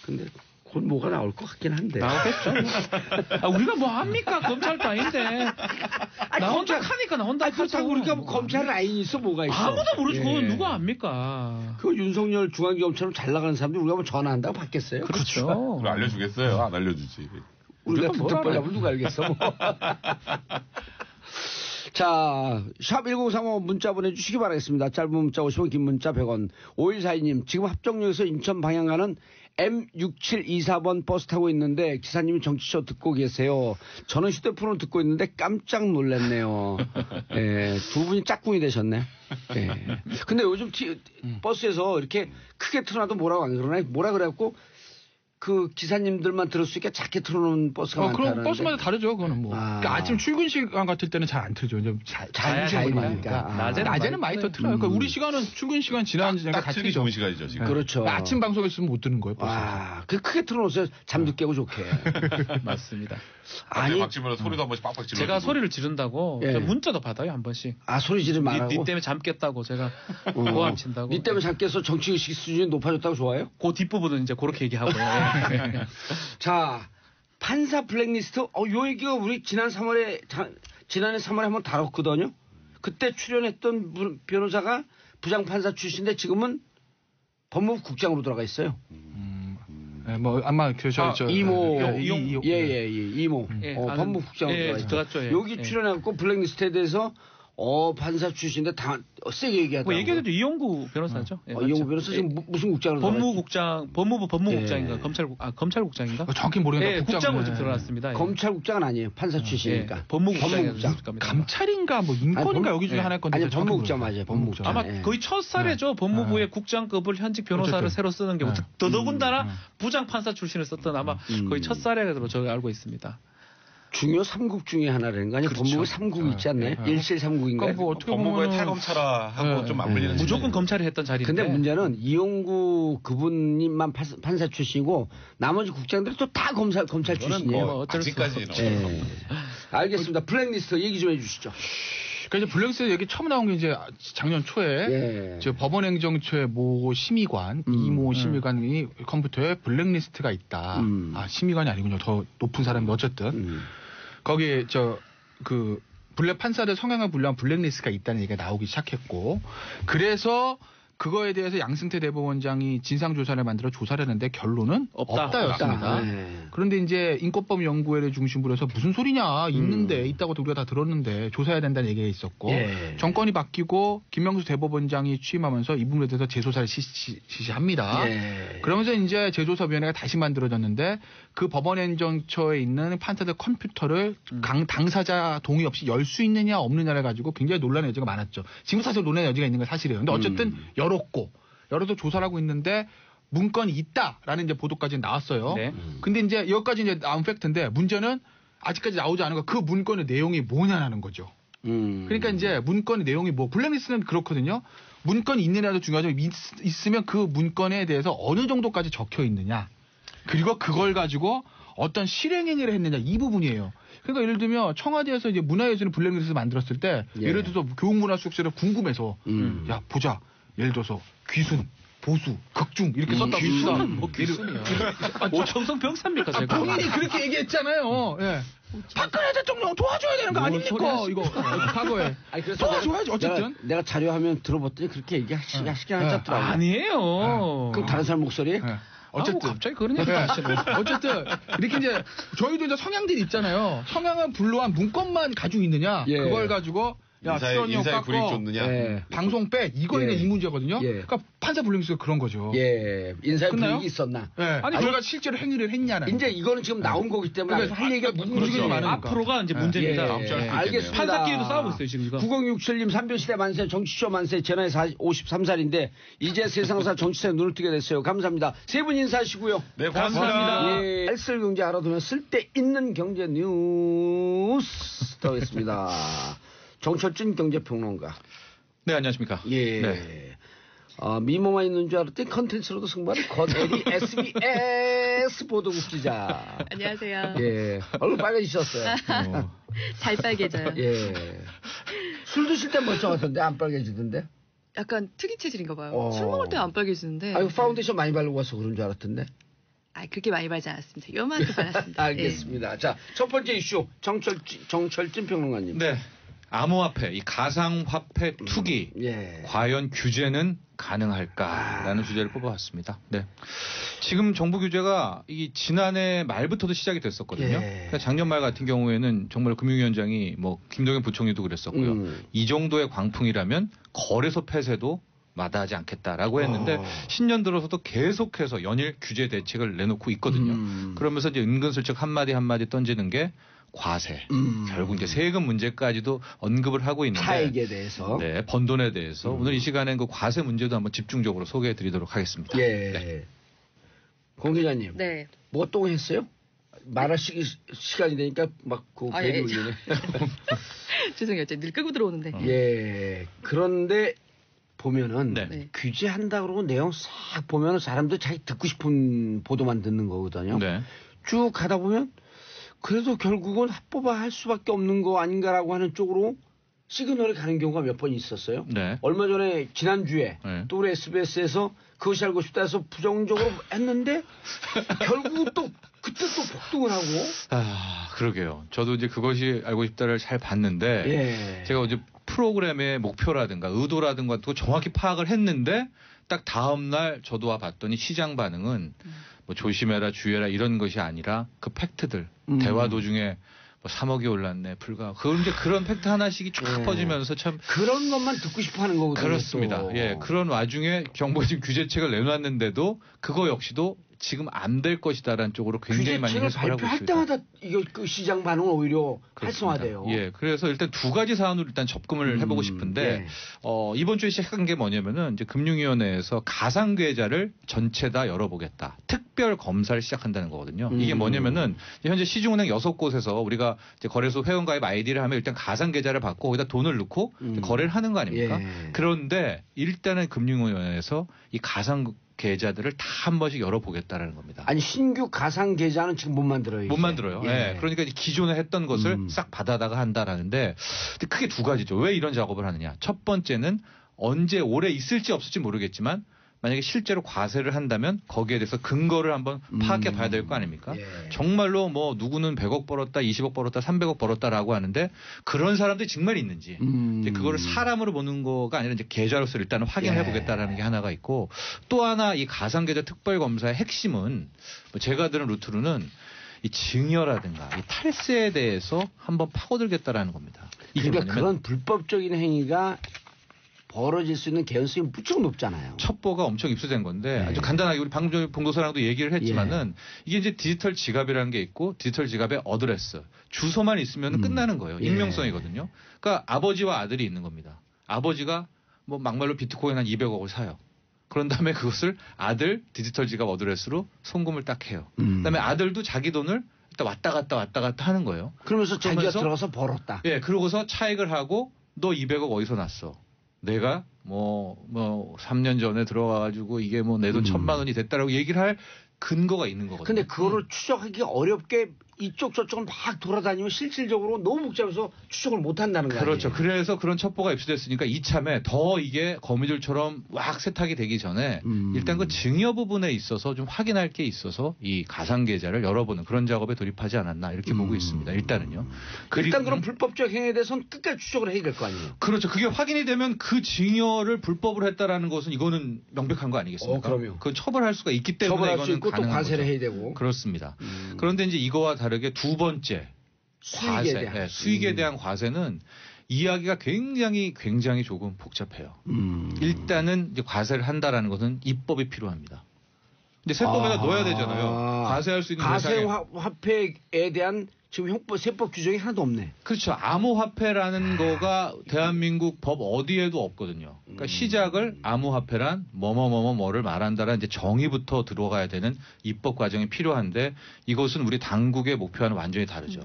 근데 곧 뭐가 나올 것 같긴 한데. 나오겠죠. 우리가 뭐 합니까? 검찰도 아닌데. 나온다 하니까 나온다. 그렇다고 우리가 뭐 검찰 라인이 있어 뭐가 있어. 아무도 모르죠. 그건 누가 압니까? 그 윤석열 중앙지검처럼 잘 나가는 사람들 우리가 뭐 전화한다고 받겠어요? 그렇죠. 우리 알려주겠어요? 안 알려주지. 우리가 붙어보려면 누가 알겠어 뭐. 자, 샵 1035 문자 보내주시기 바라겠습니다. 짧은 문자 50원, 긴 문자 100원. 5142님, 지금 합정역에서 인천 방향 가는 M6724번 버스 타고 있는데 기사님이 정치쇼 듣고 계세요. 저는 휴대폰으로 듣고 있는데 깜짝 놀랐네요. 두 분이 짝꿍이 되셨네. 근데 요즘 버스에서 이렇게 크게 틀어놔도 뭐라고 안 그러나? 뭐라 그래갖고 그 기사님들만 들을 수 있게 작게 틀어놓은 버스가 많다는데. 그럼 버스마다 다르죠. 그거는 뭐. 그러니까 아침 출근 시간 같을 때는 잘 안 틀죠. 이제 자유니까. 낮에는 많이 더 틀어요. 그러니까 우리 시간은 출근 시간 지난 지가 다 틀기 좋은 시간이죠 지금. 그렇죠. 그러니까 아침 방송에 있으면 못 듣는 거예요. 그 크게 틀어놓으세요. 잠도 깨고 좋게. 맞습니다. 아니 박지면 소리도 한 번씩 빡빡 질러. 제가 소리를 지른다고 문자도 받아요 한 번씩. 소리 지르지 말라고. 니 때문에 잠 깼다고 제가 고함 친다고. 니 때문에 잠 깨서 정치의식 수준이 높아졌다고 좋아요? 그 뒷부분은 이제 그렇게 얘기하고요. 자, 판사 블랙리스트. 요 얘기가 우리 지난해 3월에 한번 다뤘거든요. 그때 출연했던 변호사가 부장판사 출신인데 지금은 법무부 국장으로 들어가 있어요. 뭐 아마 이모. 이모. 법무부 국장으로 들어가 있죠. 여기 출연해갖고 블랙리스트에 대해서 판사 출신인데 다 세게 얘기하더라고요. 뭐 얘기해도 이용구 변호사죠. 예, 이용구 변호사 지금 무슨 국장으로 법무부 법무국장인가 검찰국장인가? 정확히 모르겠는데 예, 국장으로 좀 들어갔습니다. 예. 검찰국장은 아니에요. 판사 출신이니까. 예, 법무국장. 감찰인가 뭐 인권인가 여기 중에 하나일 건데. 아니 법무국장 맞아요. 법무국장. 아마 예. 거의 첫 사례죠. 법무부의 국장급을 현직 변호사를 어쨌든. 새로 쓰는 게 더더군다나 부장 판사 출신을 썼던 아마 거의 첫 사례로 저희가 알고 있습니다. 중요 3국 중에 하나라는 거 아니에요? 그렇죠. 법무부 3국 있지 않나요? 1실 3국인가요? 그러니까 뭐 어떻게 법무부의 보면은 탈검찰하고 좀 맞물리는 무조건 검찰이 했던 자리인데. 근데 문제는 이용구 그분님만 판사 출신이고 나머지 국장들이 또 다 검찰 출신이에요. 뭐 어쩔 수 아직까지는 없죠. 예. 알겠습니다. 블랙리스트 얘기 좀 해주시죠. 그러니까 이제 블랙리스트 얘기 처음 나온 게 이제 작년 초에 예. 저 법원행정처의 모 심의관 이모 심의관이 컴퓨터에 블랙리스트가 있다. 심의관이 아니군요. 더 높은 사람인데 어쨌든 거기에 그 블랙 판사들 성향을 분류한 블랙리스트가 있다는 얘기가 나오기 시작했고 그래서 그거에 대해서 양승태 대법원장이 진상조사를 만들어 조사를 했는데 결론은 없다였습니다. 네. 그런데 이제 인권법연구회를 중심으로 해서 무슨 소리냐 있는데 있다고 우리가 다 들었는데 조사해야 된다는 얘기가 있었고 예. 정권이 바뀌고 김명수 대법원장이 취임하면서 이 부분에 대해서 재조사를 실시합니다. 예. 그러면서 이제 재조사위원회가 다시 만들어졌는데 그 법원행정처에 있는 판사들 컴퓨터를 당사자 동의 없이 열 수 있느냐 없느냐를 가지고 굉장히 논란의 여지가 많았죠. 지금 사실 논란의 여지가 있는 건 사실이에요. 근데 어쨌든 열어서 조사를 하고 있는데 문건이 있다라는 이제 보도까지 나왔어요. 네. 근데 이제 여기까지 이제 나온 팩트인데 문제는 아직까지 나오지 않은 거 그 문건의 내용이 뭐냐라는 거죠. 그러니까 이제 문건의 내용이 뭐 블랙리스트는 그렇거든요. 문건이 있느냐도 중요하지만 있으면 그 문건에 대해서 어느 정도까지 적혀 있느냐. 그리고 그걸 가지고 어떤 실행행위를 했느냐 이 부분이에요. 그러니까 예를 들면 청와대에서 이제 문화예술인 블랙리스트 만들었을 때 예. 예를 들어서 교육문화수석실을 궁금해서 야 보자 예를 들어서 귀순 보수 극중 이렇게 썼다 봅시다. 뭐 귀순이야. 오청성 병사입니까 제가? 본인이 그렇게 얘기했잖아요. 예. 박근혜 대통령 도와줘야 되는 거 아닙니까? 이거 과거에 아니, 그래서 도와줘야지 어쨌든. 내가 자료화면 들어봤더니 그렇게 얘기하시긴 하셨더라고요. 아니에요. 그럼 다른 사람 목소리? 예. 어쨌든 갑자기 그런 얘기 하시네. 어쨌든 이렇게 이제 저희도 이제 성향들이 있잖아요. 성향을 분류한 문건만 가지고 있느냐 예. 그걸 가지고 야 수원이 형 인사에 불이익 깎고 줬느냐. 예. 방송 빼 이거에 예. 이 문제거든요. 예. 그러니까 판사 블랙리스트가 그런 거죠. 예. 인사에 끝나요? 불이익이 있었나? 예. 아니 저희가 실제로 행위를 했냐는. 이제 이거는 지금 나온 거기 때문에 그러니까 할 얘기가 무슨 움직임이 거죠? 많으니까. 앞으로가 이제 문제입니다. 다음 주에 할수 있겠네요. 알겠습니다. 판사끼리도 싸우고 있어요 지금 이거. 9067님 삼변시대 만세 정치쇼 만세 전화에 53살인데 이제 세상사 정치사에 눈을 뜨게 됐어요. 감사합니다. 세 분 인사하시고요. 네, 고맙습니다. 예, 알쓸 경제 알아두면 쓸데있는 경제 뉴스 더하겠습니다. 정철진 경제평론가. 네 안녕하십니까. 예. 네. 미모만 있는 줄 알았더니 컨텐츠로도 승부하는 권혜리 SBS 보도국 기자. 안녕하세요. 예. 얼굴 빨개지셨어요. 잘 빨개져요. 예. 술 드실 때 멀쩡하던데 안 빨개지던데? 약간 특이 체질인가 봐요. 술 먹을 때 안 빨개지는데. 아유, 파운데이션 많이 바르고 와서 그런 줄 알았던데? 그렇게 많이 바르지 않았습니다. 요만큼 발랐습니다. 알겠습니다. 자, 첫 번째 이슈 정철진 평론가님. 네. 암호화폐, 이 가상화폐 투기, 예. 과연 규제는 가능할까라는 주제를 뽑아왔습니다. 네. 지금 정부 규제가 이 지난해 말부터도 시작이 됐었거든요. 예. 그러니까 작년 말 같은 경우에는 정말 금융위원장이 뭐 김동연 부총리도 그랬었고요. 이 정도의 광풍이라면 거래소 폐쇄도 마다하지 않겠다라고 했는데 신년 들어서도 계속해서 연일 규제 대책을 내놓고 있거든요. 그러면서 이제 은근슬쩍 한마디 던지는 게 과세. 결국 이제 세금 문제까지도 언급을 하고 있는데 차액에 대해서. 네, 번 돈에 대해서 오늘 이 시간엔 그 과세 문제도 한번 집중적으로 소개해 드리도록 하겠습니다. 예. 네. 공 기자님. 네. 뭐 또 했어요? 말할 시간이 되니까 막그 예. 배를 울리네. 죄송해요. 제가 늘 끄고 들어오는데. 예. 그런데 보면은 네. 네. 규제한다 그러고 내용 싹 보면은 사람들 자기 듣고 싶은 보도만 듣는 거거든요. 네. 쭉 가다 보면 그래도 결국은 합법화할 수밖에 없는 거 아닌가라고 하는 쪽으로 시그널이 가는 경우가 몇 번 있었어요. 네. 얼마 전에 지난주에 네. 또 우리 SBS에서 그것이 알고 싶다 해서 부정적으로 했는데 결국 또 그때 또 폭등을 하고. 그러게요. 저도 이제 그것이 알고 싶다를 잘 봤는데 예. 제가 어제 프로그램의 목표라든가 의도라든가 또 정확히 파악을 했는데 딱 다음 날 저도 와 봤더니 시장 반응은 뭐 조심해라 주의해라 이런 것이 아니라 그 팩트들 대화 도중에 뭐 3억이 올랐네, 불가. 그런 팩트 하나씩이 쫙 퍼지면서 참 그런 것만 듣고 싶어 하는 거거든요. 그렇습니다. 또. 예, 그런 와중에 정부가 지금 규제책을 내놨는데도 그거 역시도 지금 안 될 것이다라는 쪽으로 굉장히 많이 규제책을 해석을 하고 발표할 있습니다. 때마다 이거 그 시장 반응은 오히려 그렇습니다. 활성화돼요. 예, 그래서 일단 두 가지 사안으로 일단 접근을 해보고 싶은데 예. 이번 주에 시작한 게 뭐냐면은 이제 금융위원회에서 가상계좌를 전체 다 열어보겠다. 특별 검사를 시작한다는 거거든요. 이게 뭐냐면은 현재 시중은행 6곳에서 우리가 이제 거래소 회원가입 아이디를 하면 일단 가상계좌를 받고 거기다 돈을 넣고 거래를 하는 거 아닙니까? 예. 그런데 일단은 금융위원회에서 이 가상 계좌들을 다 한 번씩 열어보겠다라는 겁니다. 아니 신규 가상 계좌는 지금 못 만들어요. 못 이제. 만들어요. 예. 예. 그러니까 이제 기존에 했던 것을 싹 받아다가 한다라는데 근데 크게 두 가지죠. 왜 이런 작업을 하느냐. 첫 번째는 언제 오래 있을지 없을지 모르겠지만 만약에 실제로 과세를 한다면 거기에 대해서 근거를 한번 파악해 봐야 될 거 아닙니까? 예. 정말로 뭐 누구는 100억 벌었다, 20억 벌었다, 300억 벌었다라고 하는데 그런 사람들이 정말 있는지 이제 그거를 사람으로 보는 거가 아니라 이제 계좌로서 일단은 확인해 보겠다라는 게 하나가 있고 또 하나 이 가상계좌 특별검사의 핵심은 뭐 제가 들은 루트로는 이 증여라든가 이 탈세에 대해서 한번 파고들겠다라는 겁니다. 이게 그러니까 뭐냐면 그런 불법적인 행위가 벌어질 수 있는 개연성이 무척 높잖아요. 첩보가 엄청 입수된 건데 아주 간단하게 우리 방금 전에 봉도사랑도 얘기를 했지만은 이게 이제 디지털 지갑이라는 게 있고 디지털 지갑의 어드레스 주소만 있으면 끝나는 거예요. 익명성이거든요. 그러니까 아버지와 아들이 있는 겁니다. 아버지가 뭐 막말로 비트코인 한 200억을 사요. 그런 다음에 그것을 아들 디지털 지갑 어드레스로 송금을 딱 해요. 그다음에 아들도 자기 돈을 일단 왔다 갔다 하는 거예요. 그러면서 자기가 그러면서 들어가서 벌었다. 예, 그러고서 차익을 하고 너 200억 어디서 났어? 내가 뭐 3년 전에 들어가가지고 이게 뭐 내 돈 1,000만 원이 됐다라고 얘기를 할 근거가 있는 거거든요. 근데 그거를 추적하기 어렵게 이쪽 저쪽을 막 돌아다니면 실질적으로 너무 복잡해서 추적을 못 한다는 거예요. 그렇죠. 그래서 그런 첩보가 입수됐으니까 이참에 더 이게 거미줄처럼 왁 세탁이 되기 전에 일단 그 증여 부분에 있어서 좀 확인할 게 있어서 이 가상계좌를 열어보는 그런 작업에 돌입하지 않았나 이렇게 보고 있습니다. 일단은요. 일단 그런 불법적 행위에 대해서는 끝까지 추적을 해야 될 거 아니에요. 그렇죠. 그게 확인이 되면 그 증여를 불법으로 했다라는 것은 이거는 명백한 거 아니겠습니까? 그럼요. 그 처벌할 수가 있기 때문에 처벌할 이거는 수 있고 또 가능한 과세를 거죠. 해야 되고. 그렇습니다. 그런데 이제 이거와 다르게 두 번째 과세, 대한. 수익에 대한 과세는 이야기가 굉장히 조금 복잡해요. 일단은 이제 과세를 한다라는 것은 입법이 필요합니다. 근데 세법에다 넣어야 되잖아요. 과세할 수 있는 과세 대상에. 화폐에 대한 지금 형법 세법 규정이 하나도 없네. 그렇죠. 암호화폐라는 거가 대한민국 법 어디에도 없거든요. 그러니까 시작을 암호화폐란 뭐를 말한다라는 이제 정의부터 들어가야 되는 입법 과정이 필요한데 이것은 우리 당국의 목표와는 완전히 다르죠.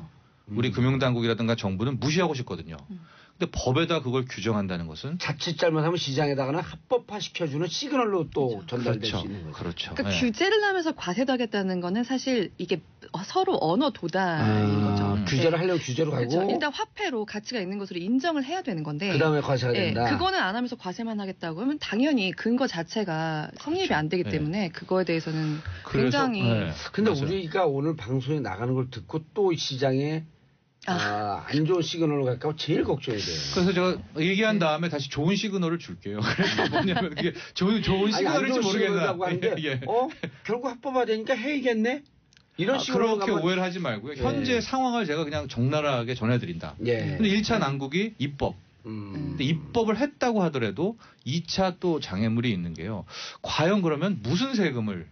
우리 금융당국이라든가 정부는 무시하고 싶거든요. 근데 법에다 그걸 규정한다는 것은 자칫 잘못하면 시장에다가는 합법화 시켜주는 시그널로 또 전달될 수 있는 거죠. 그렇죠. 그러니까 예. 규제를 하면서 과세도 하겠다는 거는 사실 이게 서로 언어 도달인 거죠. 규제를 하려면 규제로 가고 그렇죠. 일단 화폐로 가치가 있는 것으로 인정을 해야 되는 건데 그다음에 과세가 예, 된다. 그거는 안 하면서 과세만 하겠다고 하면 당연히 근거 자체가 성립이 안 되기 때문에 그거에 대해서는 굉장히 근데 맞아요. 우리가 오늘 방송에 나가는 걸 듣고 또 시장에 안 좋은 시그널로 갈까 봐 제일 걱정이 돼요. 그래서 제가 얘기한 다음에 다시 좋은 시그널을 줄게요. 그래서 뭐냐면 그게 좋은 시그널인지 모르겠나. 하는데 결국 합법화되니까 해야겠네. 이런 식으로 그렇게 오해를 하지 말고요. 현재 상황을 제가 그냥 적나라하게 전해드린다. 근데 1차 난국이 입법. 근데 입법을 했다고 하더라도 2차 또 장애물이 있는 게요. 과연 그러면 무슨 세금을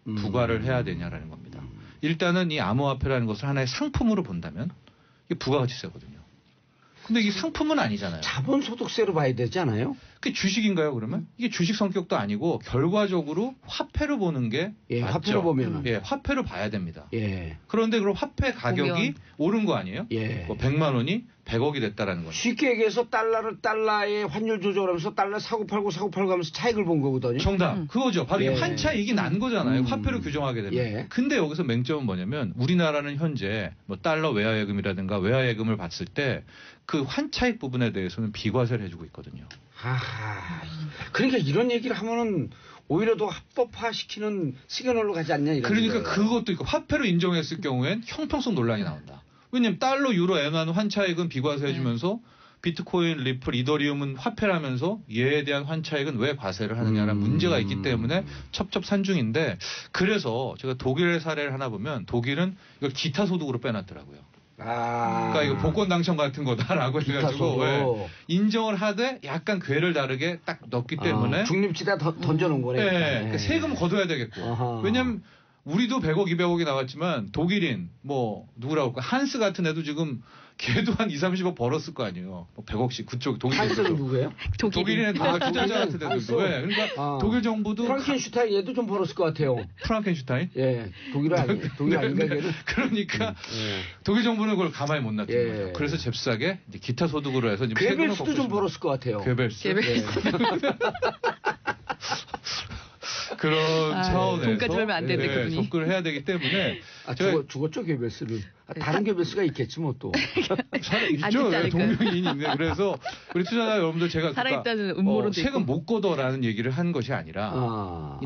부과를 해야 되냐라는 겁니다. 일단은 이 암호화폐라는 것을 하나의 상품으로 본다면 이게 부가가치세거든요. 근데 이게 상품은 아니잖아요. 자본소득세로 봐야 되지 않아요? 그게 주식인가요, 그러면? 이게 주식 성격도 아니고 결과적으로 화폐로 보는 게 맞죠? 화폐로 보면은. 화폐로 봐야 됩니다. 예. 그런데 그럼 화폐 가격이 오른 거 아니에요? 뭐 100만 원이 100억이 됐다라는 거죠. 쉽게 얘기해서 달러의 환율 조절하면서 달러 사고 팔고 하면서 차익을 본 거거든요. 정답. 그거죠. 바로 이게 환차익이 난 거잖아요. 화폐로 규정하게 되면. 근데 여기서 맹점은 뭐냐면 우리나라는 현재 뭐 달러 외화예금이라든가 외화예금을 봤을 때 그 환차익 부분에 대해서는 비과세를 해주고 있거든요. 그러니까 이런 얘기를 하면은 오히려 더 합법화시키는 시그널로 가지 않냐 이런. 그러니까 그것도 있고 화폐로 인정했을 경우엔 형평성 논란이 나온다. 왜냐면 달러, 유로, 엔화는 환차익은 비과세해주면서 비트코인, 리플, 이더리움은 화폐라면서 얘에 대한 환차익은 왜 과세를 하느냐라는 문제가 있기 때문에 첩첩산중인데 그래서 제가 독일의 사례를 하나 보면 독일은 이걸 기타 소득으로 빼놨더라고요. 그러니까 이거 복권 당첨 같은 거다라고 해가지고 인정을 하되 약간 궤를 다르게 딱 넣기 때문에 중립지대 던져놓은 거네. 그러니까 세금 걷어야 되겠고. 왜냐면 우리도 100억, 200억이 나왔지만 독일인 뭐 누구라고 할까 한스 같은 애도 지금 걔도 한 2, 30억 벌었을 거 아니에요. 뭐 100억씩 그쪽 독일. 한스는 누구예요? 독일인의 투자자 같은 애들도. 그러니까 독일 정부도 프랑켄슈타인 얘도 좀 벌었을 것 같아요. 프랑켄슈타인? 예, 독일 아닌가 걔는. 그러니까 독일 정부는 그걸 가만히 못 놔둔 거예요. 그래서 잽싸게 이제 기타 소득으로 해서 괴벨스도 좀 벌었을 것 같아요. 괴벨스. 그런 차원에서 돈까지 벌면 안 되는데 그분이 접근을 해야 되기 때문에 죽었죠 괴벨스는. 다른 괴벨스가 있겠지 뭐 또. 있죠. 동명이인이 있네. 그래서 우리 투자자 여러분들 제가 살아있다는 음모론도 세금 못 걷어라는 얘기를 한 것이 아니라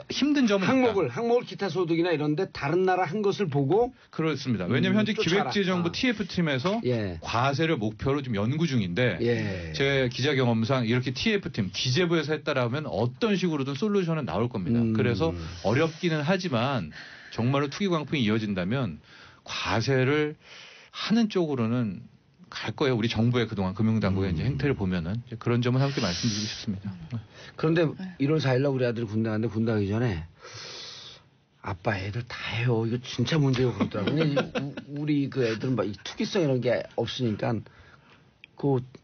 힘든 점은 항목을 기타 소득이나 이런데 다른 나라 한 것을 보고 그렇습니다. 왜냐하면 현재 기획재정부 TF팀에서 과세를 목표로 좀 연구 중인데 제 기자 경험상 이렇게 TF팀 기재부에서 했다라면 어떤 식으로든 솔루션은 나올 겁니다. 그래서 어렵기는 하지만 정말로 투기 광풍이 이어진다면 과세를 하는 쪽으로는 갈 거예요. 우리 정부의 그동안 금융당국의 이제 행태를 보면은 그런 점은 함께 말씀드리고 싶습니다. 그런데 1월 4일날 우리 아들이 군대 갔는데 군대 가기 전에 아빠 애들 다 해요. 이거 진짜 문제고 그러더라고요. 근데 우리 그 애들은 막 투기성 이런 게 없으니까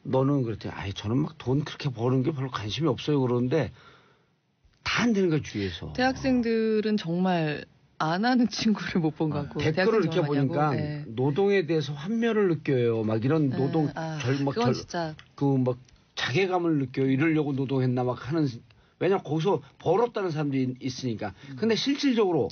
너는 그랬더니 저는 막 돈 그렇게 버는 게 별로 관심이 없어요. 그러는데 다 안 되는 거야 주위에서. 대학생들은 정말 안 하는 친구를 못 본 것 같고 댓글을 이렇게 보니까 노동에 대해서 환멸을 느껴요. 막 이런 노동 막 자괴감을 느껴요. 이러려고 노동했나 막 하는. 왜냐 거기서 벌었다는 사람들이 있으니까. 근데 실질적으로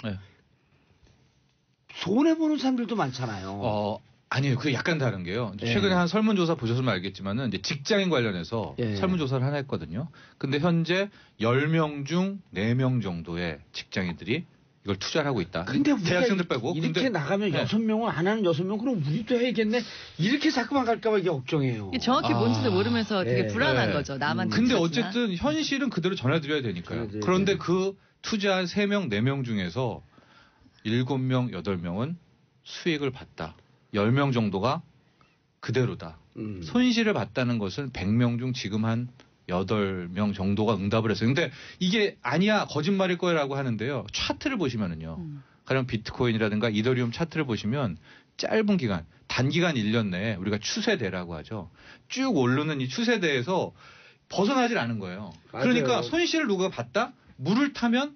손해 보는 사람들도 많잖아요. 아니에요. 그게 약간 다른 게요. 최근에 한 설문조사 보셨으면 알겠지만은 이제 직장인 관련해서 설문조사를 하나 했거든요. 근데 현재 10명 중 4명 정도의 직장인들이 이걸 투자를 하고 있다. 근데 대학생들 빼고. 이렇게 나가면 6명은 안 하는 6명 그럼 우리도 해야겠네. 이렇게 자꾸만 갈까봐 이게 걱정해요. 정확히 뭔지도 모르면서 되게 불안한 거죠. 나만. 근데 어쨌든 현실은 그대로 전해드려야 되니까요. 그런데 그 투자한 3명, 4명 중에서 7명, 8명은 수익을 봤다. 10명 정도가 그대로다. 손실을 봤다는 것은 100명 중 지금 한 8명 정도가 응답을 했어요. 근데 이게 아니야 거짓말일 거라고 하는데요. 차트를 보시면은요. 가령 비트코인이라든가 이더리움 차트를 보시면 짧은 기간, 단기간 1년 내에 우리가 추세대라고 하죠. 쭉 오르는 이 추세대에서 벗어나질 않은 거예요. 맞아요. 그러니까 손실을 누가 봤다? 물을 타면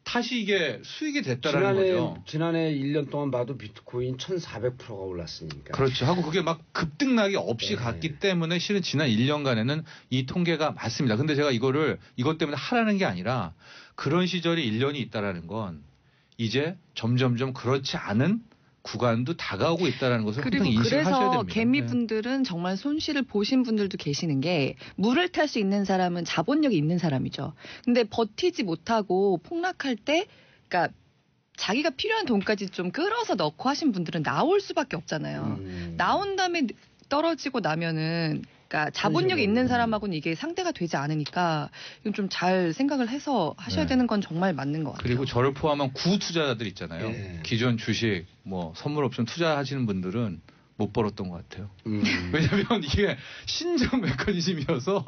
다시 이게 수익이 됐다라는 거죠. 지난해 1년 동안 봐도 비트코인 1,400%가 올랐으니까. 그렇죠. 하고 그게 막 급등락이 없이 갔기 때문에 실은 지난 1년간에는 이 통계가 맞습니다. 근데 제가 이것 때문에 하라는 게 아니라 그런 시절이 1년이 있다라는 건 이제 점점점 그렇지 않은 구간도 다가오고 있다는 것을 항상 인식하셔야 됩니다. 그래서 개미분들은 정말 손실을 보신 분들도 계시는 게 물을 탈 수 있는 사람은 자본력이 있는 사람이죠. 근데 버티지 못하고 폭락할 때 그러니까 자기가 필요한 돈까지 좀 끌어서 넣고 하신 분들은 나올 수밖에 없잖아요. 나온 다음에 떨어지고 나면은 그러니까 자본력이 있는 사람하고는 이게 상대가 되지 않으니까 이건 좀 잘 생각을 해서 하셔야 되는 건 정말 맞는 것 같아요. 그리고 저를 포함한 구투자자들 있잖아요. 기존 주식, 뭐 선물 옵션 투자하시는 분들은 못 벌었던 것 같아요. 왜냐하면 이게 신정 메커니즘이어서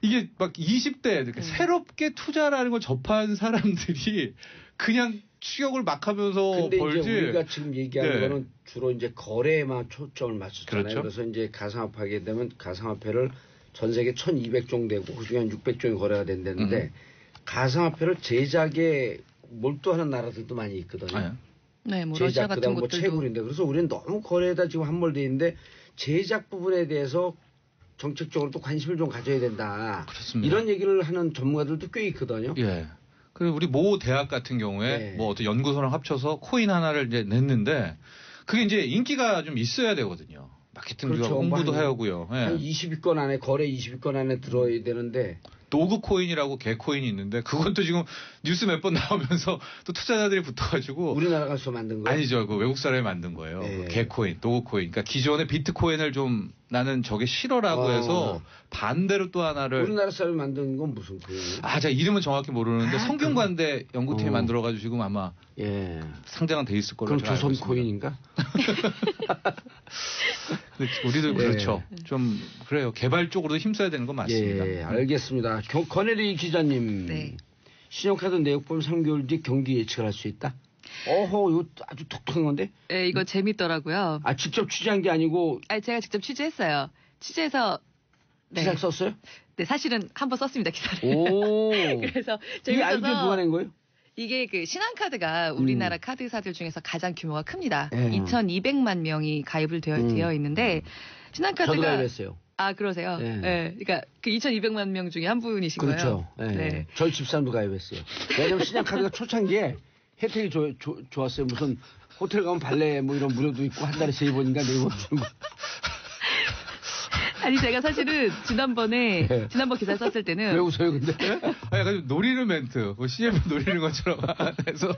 이게 막 20대 새롭게 투자라는 걸 접한 사람들이 그냥 추격을 막 하면서 벌지. 이제 우리가 지금 얘기하는 거는 주로 이제 거래에만 초점을 맞췄잖아요. 그렇죠. 그래서 이제 가상화폐하게 되면 가상화폐를 전 세계 1,200종 되고 그중에 한 600종이 거래가 된다는데 가상화폐를 제작에 몰두하는 나라들도 많이 있거든요. 네, 뭐 러시아 같은 뭐 곳들도. 채굴인데 그래서 우리는 너무 거래에다 지금 함몰돼 있는데 제작 부분에 대해서 정책적으로 또 관심을 좀 가져야 된다. 그렇습니다. 이런 얘기를 하는 전문가들도 꽤 있거든요. 예. 그리고 우리 모 대학 같은 경우에 뭐 어떤 연구소랑 합쳐서 코인 하나를 이제 냈는데 그게 이제 인기가 좀 있어야 되거든요. 마케팅도 홍보도 해야 하고요. 한 20위권 안에 거래 20위권 안에 들어야 되는데 도그 코인이라고 개 코인이 있는데 그건 또 지금 뉴스 몇 번 나오면서 또 투자자들이 붙어가지고 우리나라 가서 만든 거예요? 아니죠. 그 외국 사람이 만든 거예요. 개 코인, 도그 코인. 그러니까 기존의 비트코인을 좀 나는 저게 싫어라고 해서 반대로 또 하나를 우리나라 사람이 만든 건 무슨 표현이에요? 제가 이름은 정확히 모르는데 성균관대 연구팀이 만들어가지고 지금 아마 예. 상장은 돼 있을 걸로 그럼 제가 알고 조선 있습니다. 코인인가? 우리도 네. 그렇죠. 좀 그래요. 개발 쪽으로도 힘써야 되는 건 맞습니다. 예, 알겠습니다. 권혜리 기자님. 네. 신용카드 내역 보면 3개월 뒤 경기 예측을 할 수 있다? 어허, 이거 아주 독특한 건데? 네, 이거 재밌더라고요. 아, 직접 취재한 게 아니고 제가 직접 취재했어요. 취재해서 기사를 썼어요? 네, 사실은 한번 썼습니다, 기사를. 오. 그래서 이 아이디어 누가 재밌어서 낸 거예요? 이게 그 신한카드가 우리나라 카드사들 중에서 가장 규모가 큽니다. 예. 2,200만 명이 가입을 되어 있는데 저도 신한카드가 가입했어요. 아, 그러세요? 예. 네. 그러니까 그 2,200만 명 중에 한 분이신 그렇죠. 거예요. 예. 네. 저희 집사람도 가입했어요. 왜냐면 신한카드가 초창기에 혜택이 좋았어요. 무슨 호텔 가면 발레 뭐 이런 무료도 있고 한 달에 3번인가 4번 주는 거. 아니 제가 사실은 지난번 기사 썼을 왜 때는 웃어요, 근데? 약간 좀 노리는 멘트, 뭐 CF 노리는 것처럼 해서.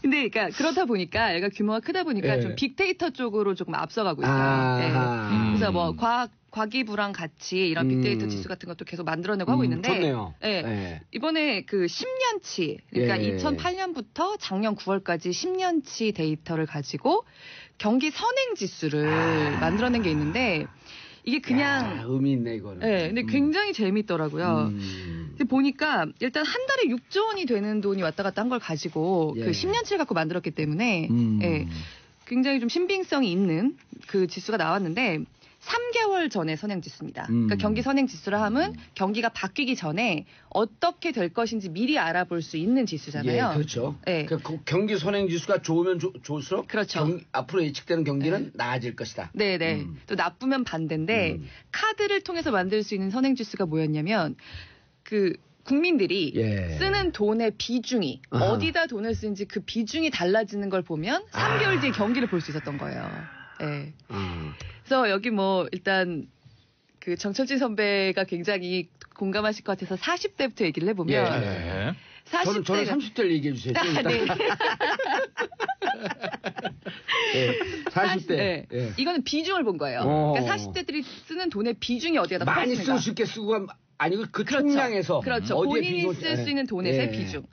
근데 그러니까 그렇다 보니까 얘가 규모가 크다 보니까 예. 좀 빅데이터 쪽으로 조금 앞서가고 있어요. 아하. 네. 그래서 뭐 과기부랑 같이 이런 빅데이터 지수 같은 것도 계속 만들어내고 하고 있는데 좋네요. 네. 예. 이번에 그 10년치 그러니까 예. 2008년부터 작년 9월까지 10년치 데이터를 가지고 경기 선행 지수를 만들어낸 게 있는데 이게 그냥 의미 있네, 이거는. 네, 근데 굉장히 재밌더라고요. 근데 보니까 일단 한 달에 6조 원이 되는 돈이 왔다 갔다 한 걸 가지고 예. 그 10년치를 갖고 만들었기 때문에 예, 굉장히 좀 신빙성이 있는 그 지수가 나왔는데 3개월 전에 선행 지수입니다. 그러니까 경기 선행 지수라 함은 경기가 바뀌기 전에 어떻게 될 것인지 미리 알아볼 수 있는 지수잖아요. 예, 그렇죠. 예. 그 경기 선행 지수가 좋으면 좋을수록 그렇죠. 앞으로 예측되는 경기는 나아질 것이다. 네네. 또 나쁘면 반대인데 카드를 통해서 만들 수 있는 선행 지수가 뭐였냐면 그 국민들이 예. 쓰는 돈의 비중이 아하. 어디다 돈을 쓰는지 그 비중이 달라지는 걸 보면 3개월 뒤에 경기를 볼 수 있었던 거예요. 예. 그래서 여기 뭐 일단 그 정철진 선배가 굉장히 공감하실 것 같아서 40대부터 얘기를 해보면 네. 40대가 저는 30대를 얘기해 주세요. 좀 이따. 네. 예, 40대. 네. 예. 이거는 비중을 본 거예요. 어. 그러니까 40대들이 쓰는 돈의 비중이 어디에다 많이 컸습니까? 쓸 수 있게 쓰고 아니고 그 그렇죠. 총량에서 그렇죠. 어디에 본인이 비중을- 쓸 수 예. 있는 돈에서의 예. 비중.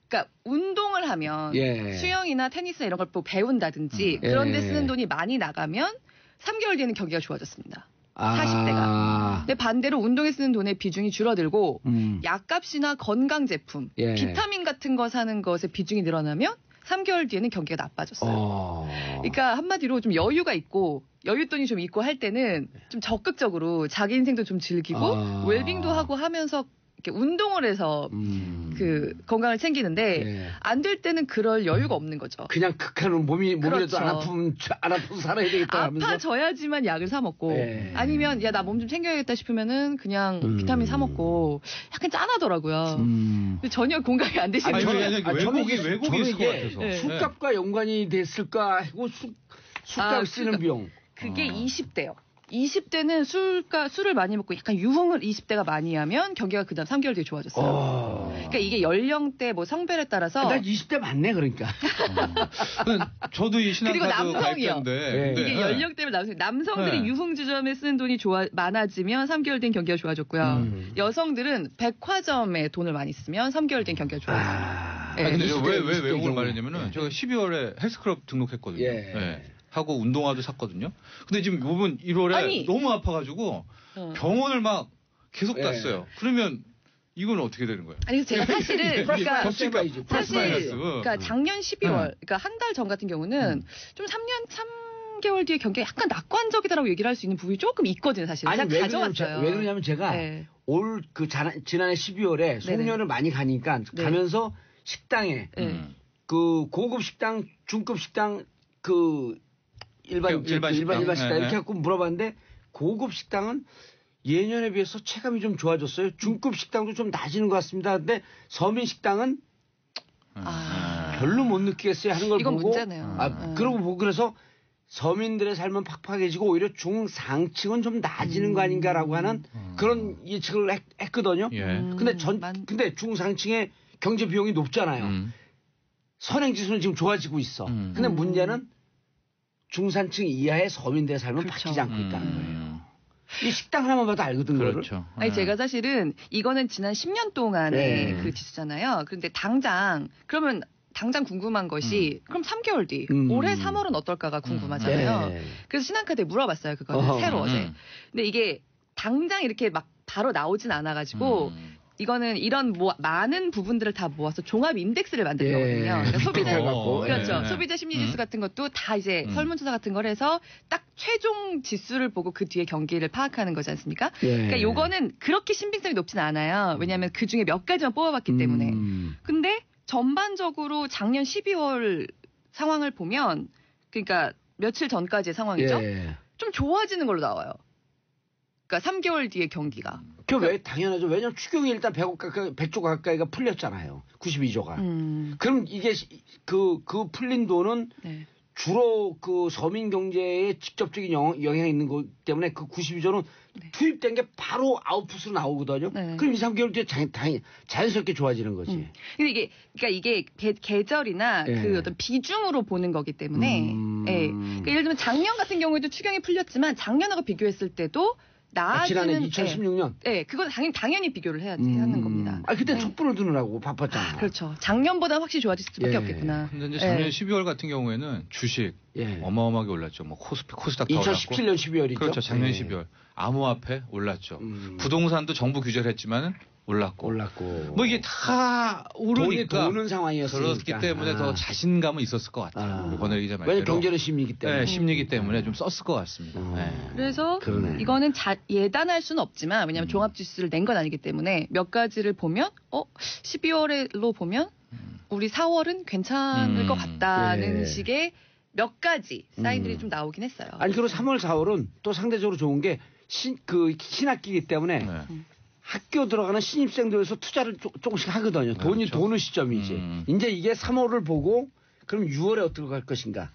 그러니까 운동을 하면 예. 수영이나 테니스 이런 걸 또 배운다든지 그런 데 예. 쓰는 돈이 많이 나가면 3개월 뒤에는 경기가 좋아졌습니다. 아. 40대가. 근데 반대로 운동에 쓰는 돈의 비중이 줄어들고 약값이나 건강 제품, 예. 비타민 같은 거 사는 것의 비중이 늘어나면 3개월 뒤에는 경기가 나빠졌어요. 그러니까 한마디로 좀 여유가 있고 여윳돈이 좀 있고 할 때는 좀 적극적으로 자기 인생도 좀 즐기고 웰빙도 하고 하면서 이렇게 운동을 해서 그 건강을 챙기는데 예. 안 될 때는 그럴 여유가 없는 거죠. 그냥 극한은 몸이라도 그렇죠. 안 아프면 살아야 되겠다 하면서 아파져야지만 약을 사 먹고 예. 아니면 야 나 몸 좀 챙겨야겠다 싶으면은 그냥 비타민 사 먹고 약간 짠하더라고요. 근데 전혀 공감이 안 되시는 아니, 거예요. 왜냐면 왜곡이 있을 것 같아서. 네. 술값과 연관이 됐을까 하고 술값 쓰는 비용. 그게 20대요. 20대는 술을 많이 먹고 약간 유흥을 20대가 많이 하면 경기가 그다음 3개월 뒤에 좋아졌어요. 그러니까 이게 연령대 뭐 성별에 따라서 나 20대 맞네 그러니까. 저도 이 그리고 신한카드 남성이요. 가입자인데 이게 연령대를 남성들이 네. 유흥주점에 쓰는 돈이 많아지면 3개월 된 경기가 좋아졌고요. 여성들은 백화점에 돈을 많이 쓰면 3개월 된 경기가 좋아졌어요. 네. 아니, 근데 20대, 왜 20대 외국을 경우. 말했냐면은 제가 12월에 헬스클럽 등록했거든요. 예. 네. 하고 운동화도 샀거든요. 근데 지금 이번 1월에 아니. 너무 아파가지고 병원을 막 계속 예. 갔어요. 그러면 이건 어떻게 되는 거예요? 아니 제가 사실은 그러니까 겹칠 거야지. 플러스 마이너스. 그러니까 작년 12월, 그러니까 한 달 전 같은 경우는 좀 3개월 뒤에 경기가 약간 낙관적이다라고 얘기를 할 수 있는 부분이 조금 있거든요, 사실. 아니 제가 왜 가져왔어요. 그러냐면 제가 네. 올 그 지난해 12월에 송년을 많이 가니까 네. 가면서 식당에 네. 그 고급 식당, 중급 식당 그 일반 일반 식당. 식당 네, 이렇게 네. 갖고 물어봤는데 고급 식당은 예년에 비해서 체감이 좀 좋아졌어요. 중급 식당도 좀 낮아지는 것 같습니다. 근데 서민 식당은 별로 못 느끼겠어요 하는 걸 이건 보고 문제네요. 그러고 보고 그래서 서민들의 삶은 팍팍해지고 오히려 중상층은 좀 나아지는 거 아닌가라고 하는 그런 예측을 했거든요. 예. 근데 중상층의 경제 비용이 높잖아요. 선행 지수는 지금 좋아지고 있어. 근데 문제는 중산층 이하의 서민들의 삶은 그렇죠. 바뀌지 않고 있다는 거예요. 이 식당 하나만 봐도 알거든, 그거를. 그렇죠. 아니 제가 사실은 이거는 지난 10년 동안의 네. 그 지수잖아요. 그런데 당장 궁금한 것이 그럼 3개월 뒤 올해 3월은 어떨까가 궁금하잖아요. 네. 그래서 신한카드에 물어봤어요. 그거는 새로 어제. 근데 이게 당장 이렇게 막 바로 나오진 않아가지고 이거는 이런 많은 부분들을 다 모아서 종합 인덱스를 만든 예. 거거든요. 그러니까 소비자 갖고. 그렇죠. 네. 소비자 심리 지수 같은 것도 다 이제 설문조사 같은 걸 해서 딱 최종 지수를 보고 그 뒤에 경기를 파악하는 거지 않습니까? 예. 그러니까 요거는 그렇게 신빙성이 높진 않아요. 왜냐하면 그 중에 몇 가지만 뽑아봤기 때문에. 근데 전반적으로 작년 12월 상황을 보면 그러니까 며칠 전까지의 상황이죠. 예. 좀 좋아지는 걸로 나와요. 그러니까 3개월 뒤의 경기가. 그 왜 당연하죠. 왜냐면 추경이 일단 100조 가까이가 풀렸잖아요. 92조가. 그럼 이게 그 풀린 돈은 네. 주로 그 서민 경제에 직접적인 영향이 있는 것 때문에 그 92조는 투입된 게 바로 아웃풋으로 나오거든요. 네. 그럼 2, 3개월 뒤에 자연스럽게 좋아지는 거지. 근데 이게 계절이나 예. 그 어떤 비중으로 보는 거기 때문에. 예. 그러니까 예를 들면 작년 같은 경우에도 추경이 풀렸지만 작년하고 비교했을 때도 나아지는. 지난해 2016년. 네, 그건 당연히 비교를 해야지 하는 겁니다. 아 그때 촛불을 두느라고 바빴잖아. 그렇죠. 작년보다 확실히 좋아질 수밖에 예. 없겠구나. 근데 이제 작년 예. 12월 같은 경우에는 주식 예. 어마어마하게 올랐죠. 뭐 코스닥 다 올랐고. 2017년 12월이죠. 그렇죠. 작년 예. 12월. 암호화폐 올랐죠. 부동산도 정부 규제를 했지만은 올랐고. 뭐 이게 다 돈이 오르니까 도는 상황이었으니까. 그렇기 때문에 더 자신감은 있었을 것 같아요. 권혜리 기자 말대로. 왜냐면 경제는 심리이기 때문에. 네, 심리기 때문에 좀 썼을 것 같습니다. 네. 그래서 그러네. 이거는 예단할 수는 없지만 왜냐하면 종합지수를 낸 건 아니기 때문에 몇 가지를 보면 12월로 보면 우리 4월은 괜찮을 것 같다는 예. 식의 몇 가지 사인들이 좀 나오긴 했어요. 아니 그리고 3월, 4월은 또 상대적으로 좋은 게 신학기이기 때문에 네. 학교 들어가는 신입생들에서 투자를 조금씩 하거든요. 돈이 그렇죠. 도는 시점이지. 이제 이게 3월을 보고 그럼 6월에 어떻게 갈 것인가.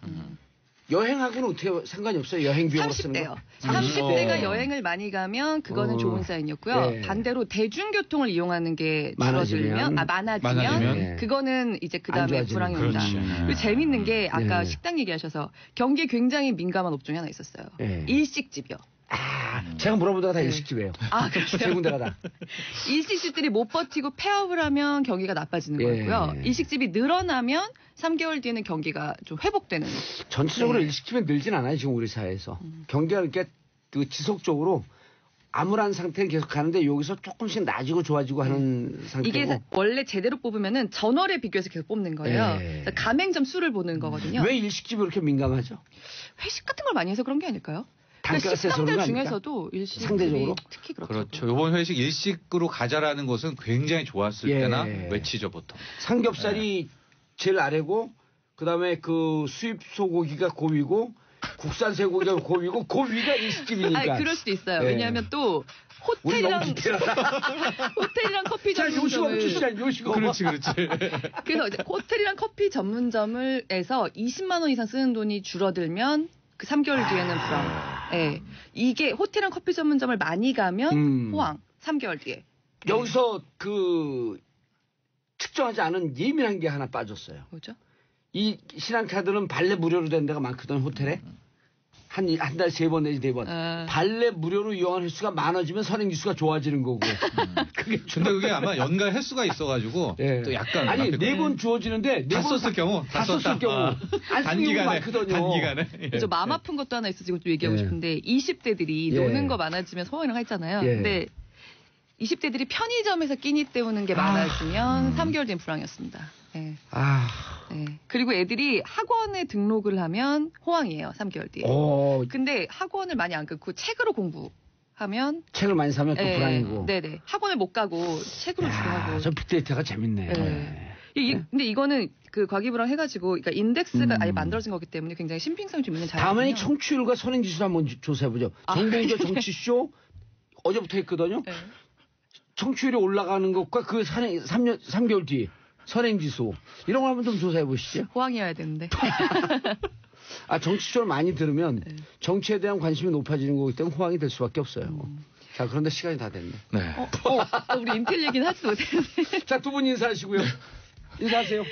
여행하고는 어떻게 상관이 없어요. 여행 비용으로 쓰는 30대요. 거. 30대가 여행을 많이 가면 그거는 좋은 사인이었고요. 예. 반대로 대중교통을 이용하는 게 많아지면. 많아지면 예. 그거는 이제 안 그다음에 좋아지는 불황이 온다. 그렇지. 그리고 재밌는 게 아까 예. 식당 얘기하셔서 경기에 굉장히 민감한 업종이 하나 있었어요. 예. 일식집이요. 제가 물어보다가 다 일식집이에요. 아, 그렇죠. 세 군데가 다. 일식집들이 못 버티고 폐업을 하면 경기가 나빠지는 예. 거고요. 일식집이 늘어나면 3개월 뒤에는 경기가 좀 회복되는. 전체적으로 일식집은 늘진 않아요. 지금 우리 사회에서. 경기가 이렇게 그 지속적으로 암울한 상태는 계속 가는데 여기서 조금씩 나아지고 좋아지고 하는 상태고. 이게 원래 제대로 뽑으면은 전월에 비교해서 계속 뽑는 거예요. 예. 그래서 가맹점 수를 보는 거거든요. 왜 일식집이 그렇게 민감하죠? 회식 같은 걸 많이 해서 그런 게 아닐까요? 단가가 세서 식당들 그런 거 아닙니까? 중에서도 일식집이 상대적으로? 특히 그렇더라고요. 그렇죠. 이번 회식 일식으로 가자라는 것은 굉장히 좋았을 예. 때나 외치죠 보통. 삼겹살이 제일 아래고 그다음에 그 수입 소고기가 고위고 국산 쇠고기가 고위고 그 위가 일식집이니까. 아니, 그럴 수도 있어요. 예. 왜냐하면 또 우리 너무 호텔이랑 디테일하다. 호텔이랑 커피 자, 요식업 전문점을 주시자, 요식업. 그렇지. 그래서 이제 호텔이랑 커피 전문점을 해서 20만 원 이상 쓰는 돈이 줄어들면 그 3개월 뒤에는 불황. 예. 이게 호텔이랑 커피 전문점을 많이 가면 호황. 3개월 뒤에. 여기서 그 측정하지 않은 예민한 게 하나 빠졌어요. 뭐죠? 이 신한카드는 발레 무료로 된 데가 많거든, 호텔에. 한 달 3번 내지 4번. 발레 무료로 이용하는 횟수가 많아지면 선행지수가 좋아지는 거고. 그게 근데 그게 아마 연간 횟수가 있어가지고 예. 또 약간 아니 앞에 4번 주어지는데 다 썼을 경우 다 썼을 경우 안 쓰는 경우가 많거든요. 단기간에. 예. 저 마음 아픈 것도 하나 있어서 지금 좀 얘기하고 예. 싶은데 20대들이 예. 노는 거 많아지면 소화이랑 했잖아요. 예. 근데 20대들이 편의점에서 끼니 때우는 게 많아지면 3개월 된 불황이었습니다. 예. 아, 예. 그리고 애들이 학원에 등록을 하면 호황이에요. 3개월 뒤에. 근데 학원을 많이 안 끊고 책으로 공부하면 책을 많이 사면 또 예. 불안이고. 네네. 학원을 못 가고 책으로 주로 하고. 저 빅데이터가 재밌네. 예. 근데 이거는 그 과기불황 해가지고 그러니까 인덱스가 아예 만들어진 거기 때문에 굉장히 신빙성이 좀 있는 자료거든요. 다음에 청취율과 선행지수 한번 조사해보죠. 정봉조 정치쇼 어제부터 했거든요. 네. 청취율이 올라가는 것과 그 3개월 뒤 선행지수 이런 거 한번 좀 조사해 보시죠. 호황이어야 되는데. 정치쇼를 많이 들으면 정치에 대한 관심이 높아지는 거기 때문에 호황이 될 수밖에 없어요. 자, 그런데 시간이 다 됐네. 네. 우리 인텔 얘기는 하지 못했는데. 자, 두 분 인사하시고요. 인사하세요.